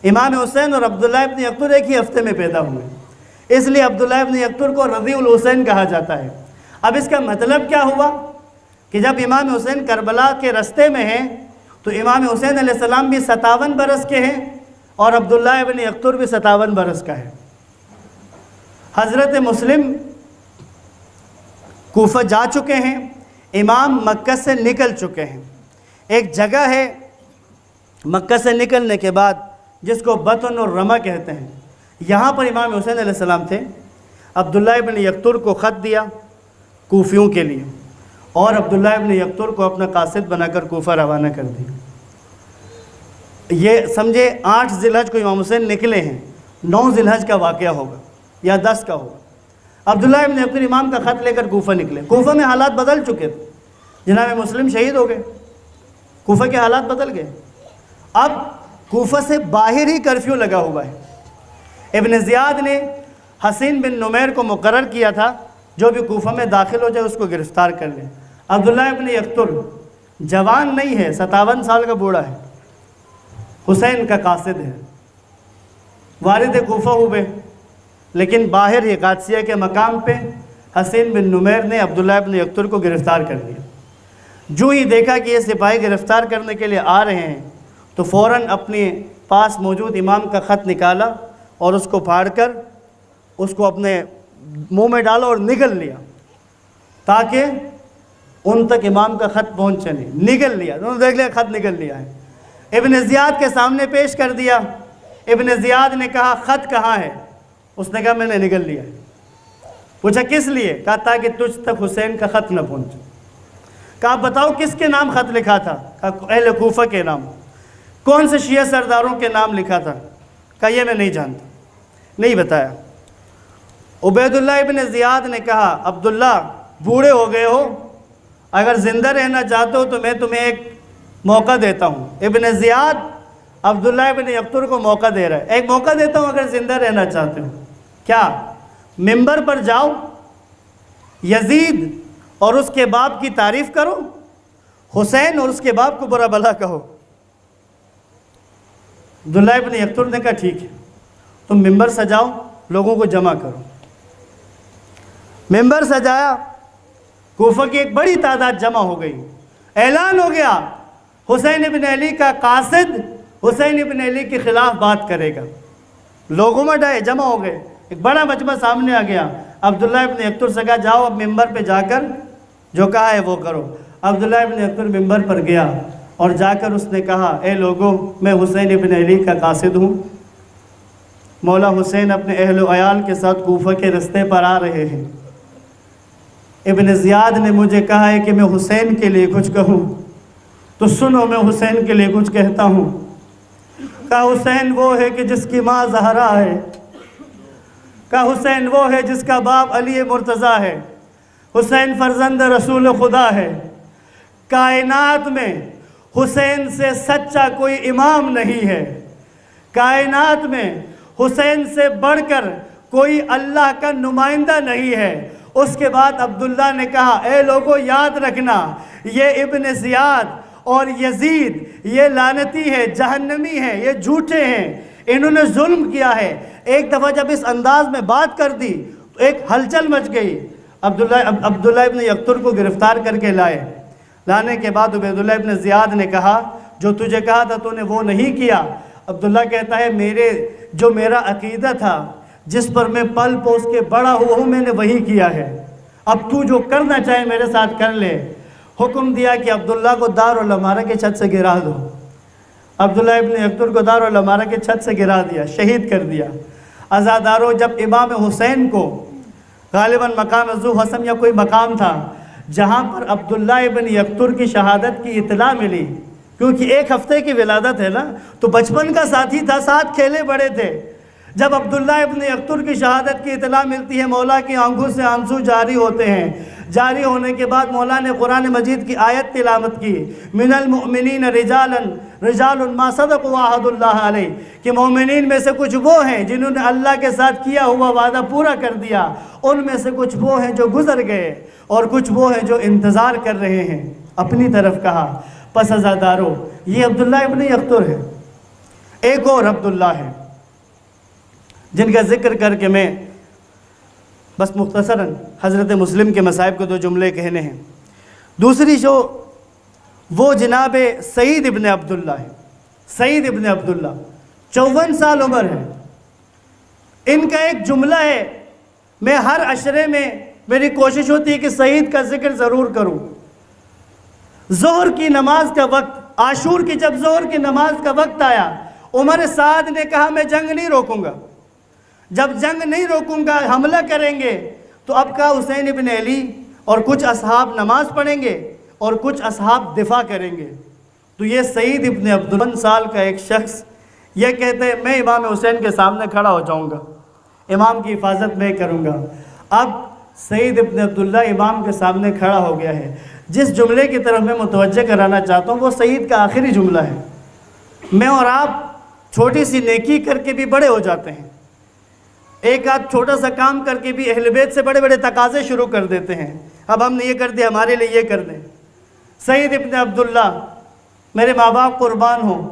امام حسین اور عبداللہ ابن یقطر ایک ہی ہفتے میں پیدا ہوئے، اس لیے عبداللہ ابن یقطر کو رضیع الحسین کہا جاتا ہے۔ اب اس کا مطلب کیا ہوا کہ جب امام حسین کربلا کے رستے میں ہیں تو امام حسین علیہ السلام بھی 57 برس کے ہیں اور عبداللہ ابن یقطر بھی 57 برس کا ہے۔ حضرت مسلم کوفہ جا چکے ہیں، امام مکہ سے نکل چکے ہیں۔ ایک جگہ ہے مکہ سے نکلنے کے بعد جس کو بطن الرمہ کہتے ہیں، یہاں پر امام حسین علیہ السلام تھے۔ عبداللہ ابن یقطر کو خط دیا کوفیوں کے لیے، اور عبداللہ ابن یقطر کو اپنا قاصد بنا کر کوفہ روانہ کر دیا۔ یہ سمجھے 8 ذی الحج کو امام حسین نکلے ہیں، 9 ذی الحج کا واقعہ ہوگا یا 10 کا ہوگا۔ عبداللہ ابن یقطر امام کا خط لے کر کوفہ نکلے۔ کوفہ میں حالات بدل چکے تھے، جناب مسلم شہید ہو گئے، کوفہ کے حالات بدل گئے۔ اب کوفہ سے باہر ہی کرفیو لگا ہوا ہے۔ ابن زیاد نے حسین بن نمیر کو مقرر کیا تھا جو بھی کوفہ میں داخل ہو جائے اس کو گرفتار کر لے۔ عبداللہ ابن یقطر جوان نہیں ہے، 57 سال کا بوڑھا ہے، حسین کا قاصد ہے، وارد کوفہ ہوئے، لیکن باہر ہی قادسیہ کے مقام پہ حسین بن نمیر نے عبداللہ ابن یقطر کو گرفتار کر لیا۔ جو ہی دیکھا کہ یہ سپاہی گرفتار کرنے کے لیے آ رہے ہیں تو فوراً اپنے پاس موجود امام کا خط نکالا اور اس کو پھاڑ کر اس کو اپنے منہ میں ڈالا اور نگل لیا تاکہ ان تک امام کا خط پہنچے نہیں۔ نگل لیا، انہوں نے دیکھ لیا خط نگل لیا ہے، ابن زیاد کے سامنے پیش کر دیا۔ ابن زیاد نے کہا خط کہاں ہے؟ اس نے کہا میں نے نگل لیا ہے۔ پوچھا کس لیے؟ کہا تاکہ تجھ تک حسین کا خط نہ پہنچے۔ کہا بتاؤ کس کے نام خط لکھا تھا؟ کہا اہل کوفہ کے نام۔ کون سے شیعہ سرداروں کے نام لکھا تھا؟ کہا یہ میں نہیں جانتا، نہیں بتایا۔ عبید اللہ ابن زیاد نے کہا عبداللہ بوڑھے ہو گئے ہو، اگر زندہ رہنا چاہتے ہو تو میں تمہیں ایک موقع دیتا ہوں۔ ابن زیاد عبداللہ ابن یقطر کو موقع دے رہا ہے، ایک موقع دیتا ہوں اگر زندہ رہنا چاہتے ہو۔ کیا؟ منبر پر جاؤ، یزید اور اس کے باپ کی تعریف کرو، حسین اور اس کے باپ کو برا بھلا کہو۔ عبداللہ ابن یقطر نے کہا ٹھیک ہے۔ تم ممبر سجاؤ، لوگوں کو جمع کرو۔ ممبر سجایا، کوفہ کی ایک بڑی تعداد جمع ہو گئی، اعلان ہو گیا حسین ابن علی کا قاصد حسین ابن علی کے خلاف بات کرے گا۔ لوگوں میں ڈائے جمع ہو گئے، ایک بڑا مجمع سامنے آ گیا۔ عبداللہ ابن یکتر سے کہا جاؤ اب ممبر پہ جا کر جو کہا ہے وہ کرو۔ عبداللہ ابن یکتر ممبر پر گیا اور جا کر اس نے کہا اے لوگوں، میں حسین ابن علی کا قاصد ہوں، مولا حسین اپنے اہل و عیال کے ساتھ کوفہ کے رستے پر آ رہے ہیں، ابن زیاد نے مجھے کہا ہے کہ میں حسین کے لیے کچھ کہوں، تو سنو میں حسین کے لیے کچھ کہتا ہوں۔ کہا حسین وہ ہے کہ جس کی ماں زہرا ہے، کہا حسین وہ ہے جس کا باپ علی مرتضیٰ ہے، حسین فرزند رسول خدا ہے، کائنات میں حسین سے سچا کوئی امام نہیں ہے، کائنات میں حسین سے بڑھ کر کوئی اللہ کا نمائندہ نہیں ہے۔ اس کے بعد عبداللہ نے کہا اے لوگوں یاد رکھنا، یہ ابن زیاد اور یزید یہ لعنتی ہے، جہنمی ہے، یہ جھوٹے ہیں، انہوں نے ظلم کیا ہے۔ ایک دفعہ جب اس انداز میں بات کر دی تو ایک ہلچل مچ گئی۔ عبداللہ ابن یکتر کو گرفتار کر کے لائے۔ لانے کے بعد عبیداللہ ابن زیاد نے کہا جو تجھے کہا تھا تو نے وہ نہیں کیا۔ عبداللہ کہتا ہے میرا عقیدہ تھا جس پر میں پل پوس کے بڑا ہوا ہوں، میں نے وہی کیا ہے، اب تو جو کرنا چاہے میرے ساتھ کر لے۔ حکم دیا کہ عبداللہ کو دار الامارہ کے چھت سے گرا دو۔ عبداللہ ابن یکتر کو دار الامارہ کے چھت سے گرا دیا، شہید کر دیا۔ عزادارو، جب امام حسین کو غالباً مقام ذو حسم یا کوئی مقام تھا جہاں پر عبداللہ ابن یکتر کی شہادت کی اطلاع ملی، کیونکہ ایک ہفتے کی ولادت ہے نا، تو بچپن کا ساتھی تھا، ساتھ کھیلے بڑے تھے۔ جب عبداللہ ابن یکتر کی شہادت کی اطلاع ملتی ہے، مولا کی آنکھوں سے آنسو جاری ہوتے ہیں۔ جاری ہونے کے بعد مولا نے قرآن مجید کی آیت تلاوت کی، من المؤمنین رجال ما صدقوا عہد اللہ علیہ، کہ مومنین میں سے کچھ وہ ہیں جنہوں نے اللہ کے ساتھ کیا ہوا وعدہ پورا کر دیا، ان میں سے کچھ وہ ہیں جو گزر گئے اور کچھ وہ ہیں جو انتظار کر رہے ہیں۔ اپنی طرف کہا۔ پس عزادارو، یہ عبداللہ ابن یکتر ہے۔ ایک اور عبداللہ ہے جن کا ذکر کر کے میں بس مختصراً حضرت مسلم کے مصائب کو دو جملے کہنے ہیں۔ دوسری وہ جناب سعید ابن عبداللہ ہے۔ سعید ابن عبداللہ 54 سال عمر ہے۔ ان کا ایک جملہ ہے، میں ہر عشرے میں میری کوشش ہوتی ہے کہ سعید کا ذکر ضرور کروں۔ ظہر کی نماز کا وقت، عاشور کی جب ظہر کی نماز کا وقت آیا، عمر سعد نے کہا میں جنگ نہیں روکوں گا، جب جنگ نہیں روکوں گا حملہ کریں گے تو اب کا حسین ابن علی اور کچھ اصحاب نماز پڑھیں گے اور کچھ اصحاب دفاع کریں گے۔ تو یہ سعید ابن عبداللہ سال کا ایک شخص یہ کہتے ہیں میں امام حسین کے سامنے کھڑا ہو جاؤں گا، امام کی حفاظت میں کروں گا۔ اب سعید ابن عبداللہ امام کے سامنے کھڑا ہو گیا ہے۔ جس جملے کی طرف میں متوجہ کرانا چاہتا ہوں وہ سعید کا آخری جملہ ہے۔ میں اور آپ چھوٹی سی نیکی کر کے بھی بڑے ہو جاتے ہیں، ایک آدھ چھوٹا سا کام کر کے بھی اہل بیت سے بڑے بڑے تقاضے شروع کر دیتے ہیں، اب ہم نے یہ کر دیا ہمارے لیے یہ کر دیں۔ سعید ابن عبداللہ، میرے ماں باپ قربان ہوں،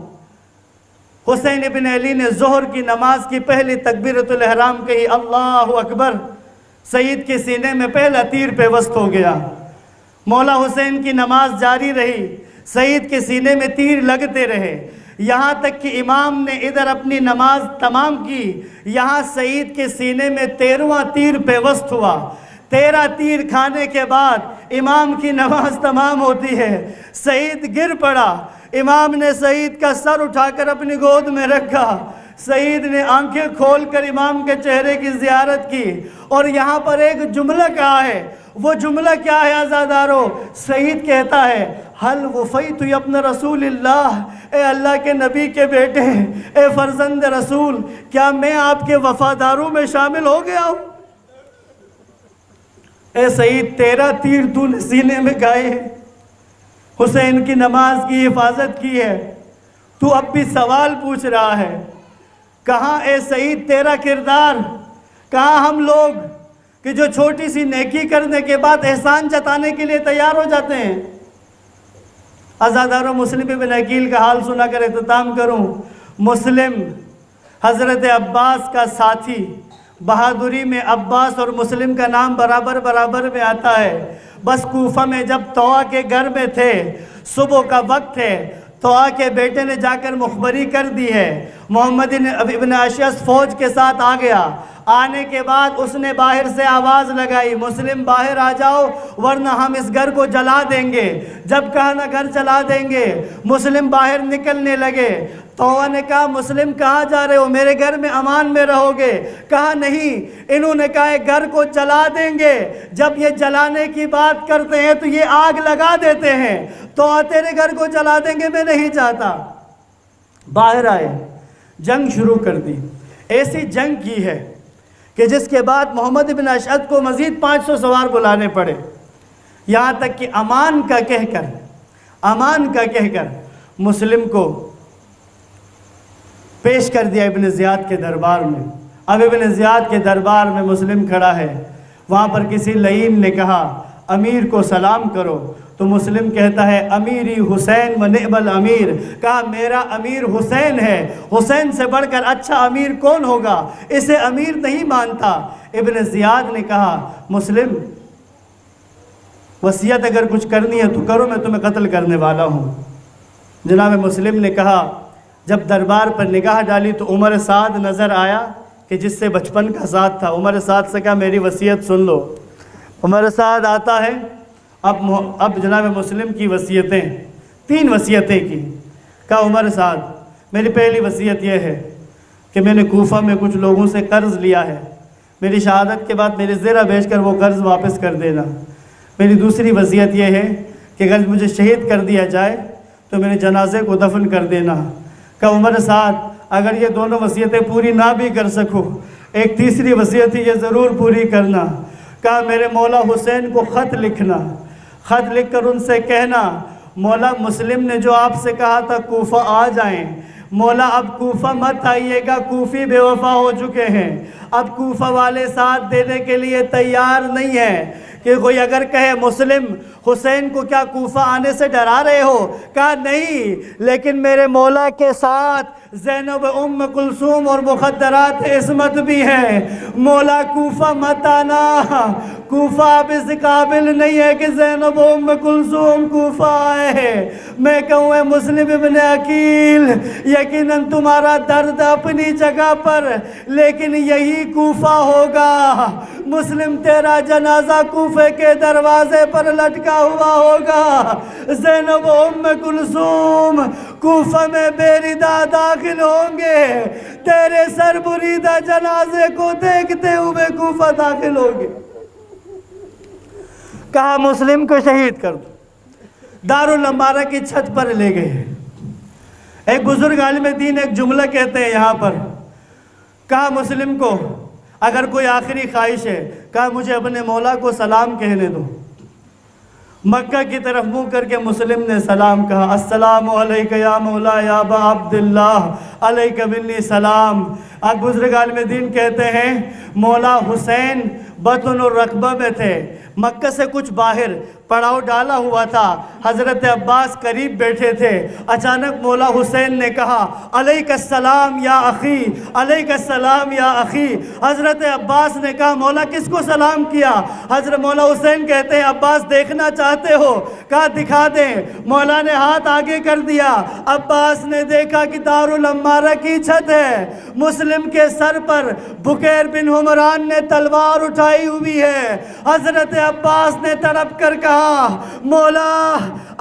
حسین ابن علی نے ظہر کی نماز کی پہلی تکبیرۃ الاحرام کہی، اللہ اکبر، سعید کے سینے میں پہلا تیر پیوست ہو گیا۔ مولا حسین کی نماز جاری رہی، سعید کے سینے میں تیر لگتے رہے، یہاں تک کہ امام نے ادھر اپنی نماز تمام کی، یہاں سعید کے سینے میں 13واں تیر پیوست ہوا۔ 13 تیر کھانے کے بعد امام کی نماز تمام ہوتی ہے، سعید گر پڑا، امام نے سعید کا سر اٹھا کر اپنی گود میں رکھا، سعید نے آنکھیں کھول کر امام کے چہرے کی زیارت کی، اور یہاں پر ایک جملہ کہا ہے۔ وہ جملہ کیا ہے عزادارو؟ سعید کہتا ہے حل وفیت ابن رسول اللہ، اے اللہ کے نبی کے بیٹے، اے فرزند رسول، کیا میں آپ کے وفاداروں میں شامل ہو گیا ہوں؟ اے سعید، 13 تیر تو نے سینے میں گائے، حسین کی نماز کی حفاظت کی ہے، تو اب بھی سوال پوچھ رہا ہے، کہاں اے سعید تیرا کردار؟ کہاں ہم لوگ کہ جو چھوٹی سی نیکی کرنے کے بعد احسان جتانے کے لیے تیار ہو جاتے ہیں؟ عزادارو، مسلم ابن عقیل کا حال سنا کر اختتام کروں۔ مسلم حضرت عباس کا ساتھی، بہادری میں عباس اور مسلم کا نام برابر برابر میں آتا ہے۔ بس کوفہ میں جب طوٰا کے گھر میں تھے، صبح کا وقت ہے، طوٰا کے بیٹے نے جا کر مخبری کر دی ہے، محمد ابن اشعث فوج کے ساتھ آ گیا۔ آنے کے بعد اس نے باہر سے آواز لگائی، مسلم باہر آ جاؤ ورنہ ہم اس گھر کو جلا دیں گے۔ جب کہا نا گھر جلا دیں گے، مسلم باہر نکلنے لگے۔ طوٰا نے کہا مسلم کہاں جا رہے ہو، میرے گھر میں امان میں رہو گے؟ کہا نہیں، انہوں نے کہا گھر کو جلا دیں گے۔ جب یہ جلانے کی بات کرتے ہیں تو یہ آگ لگا دیتے ہیں۔ طوٰا تیرے گھر کو جلا دیں گے، میں نہیں چاہتا۔ باہر آئے، جنگ شروع کر دی۔ ایسی جنگ کی ہے کہ جس کے بعد محمد بن اشعث کو مزید 500 سوار بلانے پڑے، یہاں تک کہ امان کا کہہ کر مسلم کو پیش کر دیا ابن زیاد کے دربار میں۔ اب ابن زیاد کے دربار میں مسلم کھڑا ہے، وہاں پر کسی لعین نے کہا امیر کو سلام کرو، تو مسلم کہتا ہے امیری حسین و نعم الامیر، کہا میرا امیر حسین ہے، حسین سے بڑھ کر اچھا امیر کون ہوگا، اسے امیر نہیں مانتا۔ ابن زیاد نے کہا مسلم وصیت اگر کچھ کرنی ہے تو کرو، میں تمہیں قتل کرنے والا ہوں۔ جناب مسلم نے کہا، جب دربار پر نگاہ ڈالی تو عمر سعد نظر آیا کہ جس سے بچپن کا ساتھ تھا۔ عمر سعد سے کہا میری وصیت سن لو۔ عمر سعد آتا ہے، اب جناب مسلم کی وصیتیں، 3 وصیتیں کی۔ کہا عمر سعد میری پہلی وصیت یہ ہے کہ میں نے کوفہ میں کچھ لوگوں سے قرض لیا ہے، میری شہادت کے بعد میرے زیرہ بیچ کر وہ قرض واپس کر دینا۔ میری دوسری وصیت یہ ہے کہ اگر مجھے شہید کر دیا جائے تو میرے جنازے کو دفن کر دینا۔ کہا عمر سعد اگر یہ دونوں وصیتیں پوری نہ بھی کر سکو، ایک تیسری وصیت یہ ضرور پوری کرنا۔ کہا میرے مولا حسین کو خط لکھنا، خط لکھ کر ان سے کہنا مولا مسلم نے جو آپ سے کہا تھا کوفہ آ جائیں، مولا اب کوفہ مت آئیے گا، کوفی بے وفا ہو چکے ہیں، اب کوفہ والے ساتھ دینے کے لیے تیار نہیں ہیں۔ کہ کوئی اگر کہے مسلم حسین کو کیا کوفہ آنے سے ڈرا رہے ہو؟ کہا نہیں، لیکن میرے مولا کے ساتھ زینب ام کلثوم اور مخدرات عصمت بھی ہیں، مولا کوفہ مت آنا، کوفہ اب اس قابل نہیں ہے کہ زینب ام کلثوم کوفہ آئے۔ میں کہوں اے مسلم ابن عقیل، یقیناً تمہارا درد اپنی جگہ پر، لیکن یہی کوفہ ہوگا۔ مسلم تیرا جنازہ کوفے کے دروازے پر لٹکا ہوا ہوگا، زینب ام کلثوم کوفہ میں بے ردا داخل ہوں گے، تیرے سر بریدہ جنازے کو دیکھتے ہوئے کوفہ داخل ہوں گے۔ کہا مسلم کو شہید کر دو۔ دارالعمارہ کی چھت پر لے گئے۔ ایک بزرگ عالم دین ایک جملہ کہتے ہیں یہاں پر، کہا مسلم کو اگر کوئی آخری خواہش ہے، کہا مجھے اپنے مولا کو سلام کہنے دو۔ مکہ کی طرف منہ کر کے مسلم نے سلام کہا، السلام علیکہ یا مولا یا ابا عبداللہ، علیکہ منی سلام۔ اب بزرگ عالم دین کہتے ہیں مولا حسین بطن الرقبہ میں تھے، مکہ سے کچھ باہر پڑاؤ ڈالا ہوا تھا، حضرت عباس قریب بیٹھے تھے۔ اچانک مولا حسین نے کہا علیک السلام یا اخی، علیک السلام یا اخی۔ حضرت عباس نے کہا مولا کس کو سلام کیا؟ حضرت مولا حسین کہتے ہیں عباس دیکھنا چاہتے ہو؟ کہا دکھا دیں۔ مولا نے ہاتھ آگے کر دیا، عباس نے دیکھا کہ دارالعمارہ کی چھت ہے، مسلم کے سر پر بکیر بن حمران نے تلوار اٹھائی ہوئی ہے۔ حضرت عباس نے تڑپ کر کہا مولا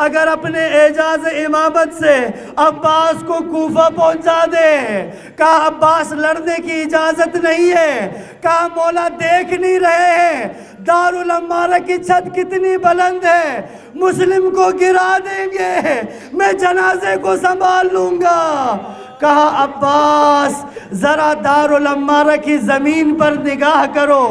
اگر اپنے اعجاز امامت سے عباس کو کوفہ پہنچا دے۔ کہا عباس لڑنے کی اجازت نہیں ہے۔ کہا مولا دیکھ نہیں رہے ہیں دارالعمارہ کی چھت کتنی بلند ہے، مسلم کو گرا دیں گے، میں جنازے کو سنبھال لوں گا۔ کہا عباس ذرا دارالعمارہ کی زمین پر نگاہ کرو۔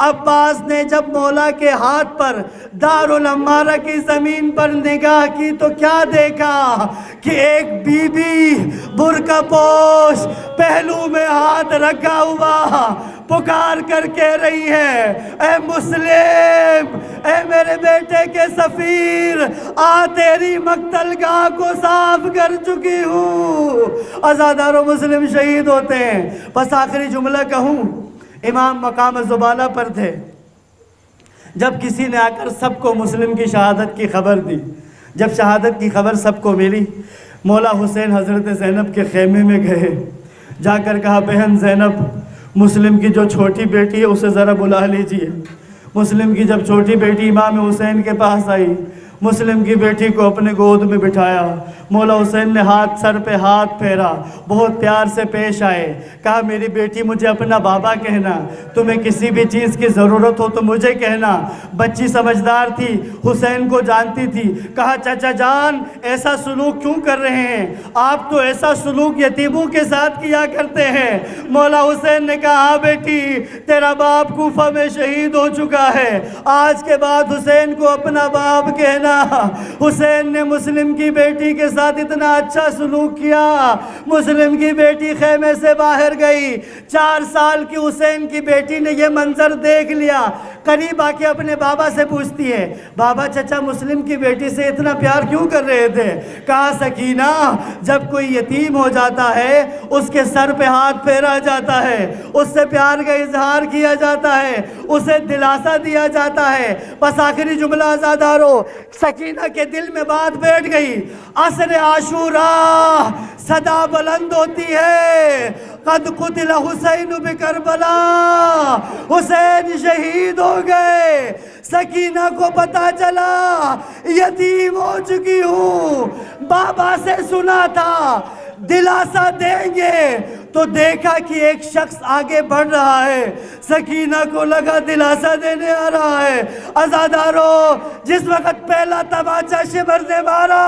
عباس نے جب مولا کے ہاتھ پر دارالعمارہ کی زمین پر نگاہ کی تو کیا دیکھا کہ ایک بی بی برقع پوش پہلو میں ہاتھ رکھا ہوا پکار کر کہہ رہی ہے اے مسلم، اے میرے بیٹے کے سفیر، آ تیری مقتل گاہ کو صاف کر چکی ہوں۔ عزاداروں مسلم شہید ہوتے ہیں۔ بس آخری جملہ کہوں، امام مقام زبالہ پر تھے، جب کسی نے آ کر سب کو مسلم کی شہادت کی خبر دی، جب شہادت کی خبر سب کو ملی، مولا حسین حضرت زینب کے خیمے میں گئے، جا کر کہا بہن زینب، مسلم کی جو چھوٹی بیٹی ہے اسے ذرا بلا لیجئے۔ مسلم کی جب چھوٹی بیٹی امام حسین کے پاس آئی، مسلم کی بیٹی کو اپنے گود میں بٹھایا، مولا حسین نے سر پہ ہاتھ پھیرا، بہت پیار سے پیش آئے، کہا میری بیٹی مجھے اپنا بابا کہنا، تمہیں کسی بھی چیز کی ضرورت ہو تو مجھے کہنا۔ بچی سمجھدار تھی، حسین کو جانتی تھی، کہا چچا جان ایسا سلوک کیوں کر رہے ہیں؟ آپ تو ایسا سلوک یتیموں کے ساتھ کیا کرتے ہیں۔ مولا حسین نے کہا ہاں بیٹی، تیرا باپ کوفہ میں شہید ہو چکا ہے، آج کے بعد حسین کو اپنا باپ کہنا۔ حسین نے مسلم کی بیٹی کے ساتھ اتنا اچھا سلوک کیا، مسلم کی بیٹی خیمے سے باہر گئی، 4 سال کی حسین کی بیٹی نے یہ منظر دیکھ لیا، قریب آ کے اپنے بابا سے پوچھتی ہے بابا چچا مسلم کی بیٹی سے اتنا پیار کیوں کر رہے تھے؟ کہا سکینہ، جب کوئی یتیم ہو جاتا ہے اس کے سر پہ ہاتھ پھیرا جاتا ہے، اس سے پیار کا اظہار کیا جاتا ہے، اسے دلاسا دیا جاتا ہے۔ بس آخری جملہ عزادارو، سکینہ کے دل میں بات بیٹھ گئی۔ عصر عاشوراء صدا بلند ہوتی ہے، قد قتل حسین بکربلا، حسین شہید ہو گئے۔ سکینہ کو پتا چلا یتیم ہو چکی ہوں، بابا سے سنا تھا دلاسا دیں گے، تو دیکھا کہ ایک شخص آگے بڑھ رہا ہے، سکینہ کو لگا دلاسا دینے آ رہا ہے۔ عزادارو، جس وقت پہلا تماچا شمر نے مارا،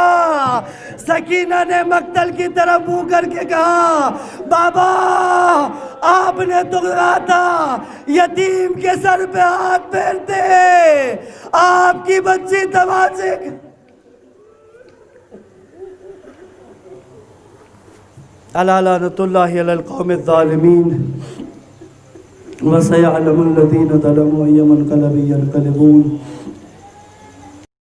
سکینہ نے مقتل کی طرف منہ کر کے کہا بابا آپ نے تو کہا تھا یتیم کے سر پہ ہاتھ پھیرتے، آپ کی بچی تماچے الا لعنت اللہ علی القوم الظالمین وسيعلم الذين ظلموا أي منقلب ينقلبون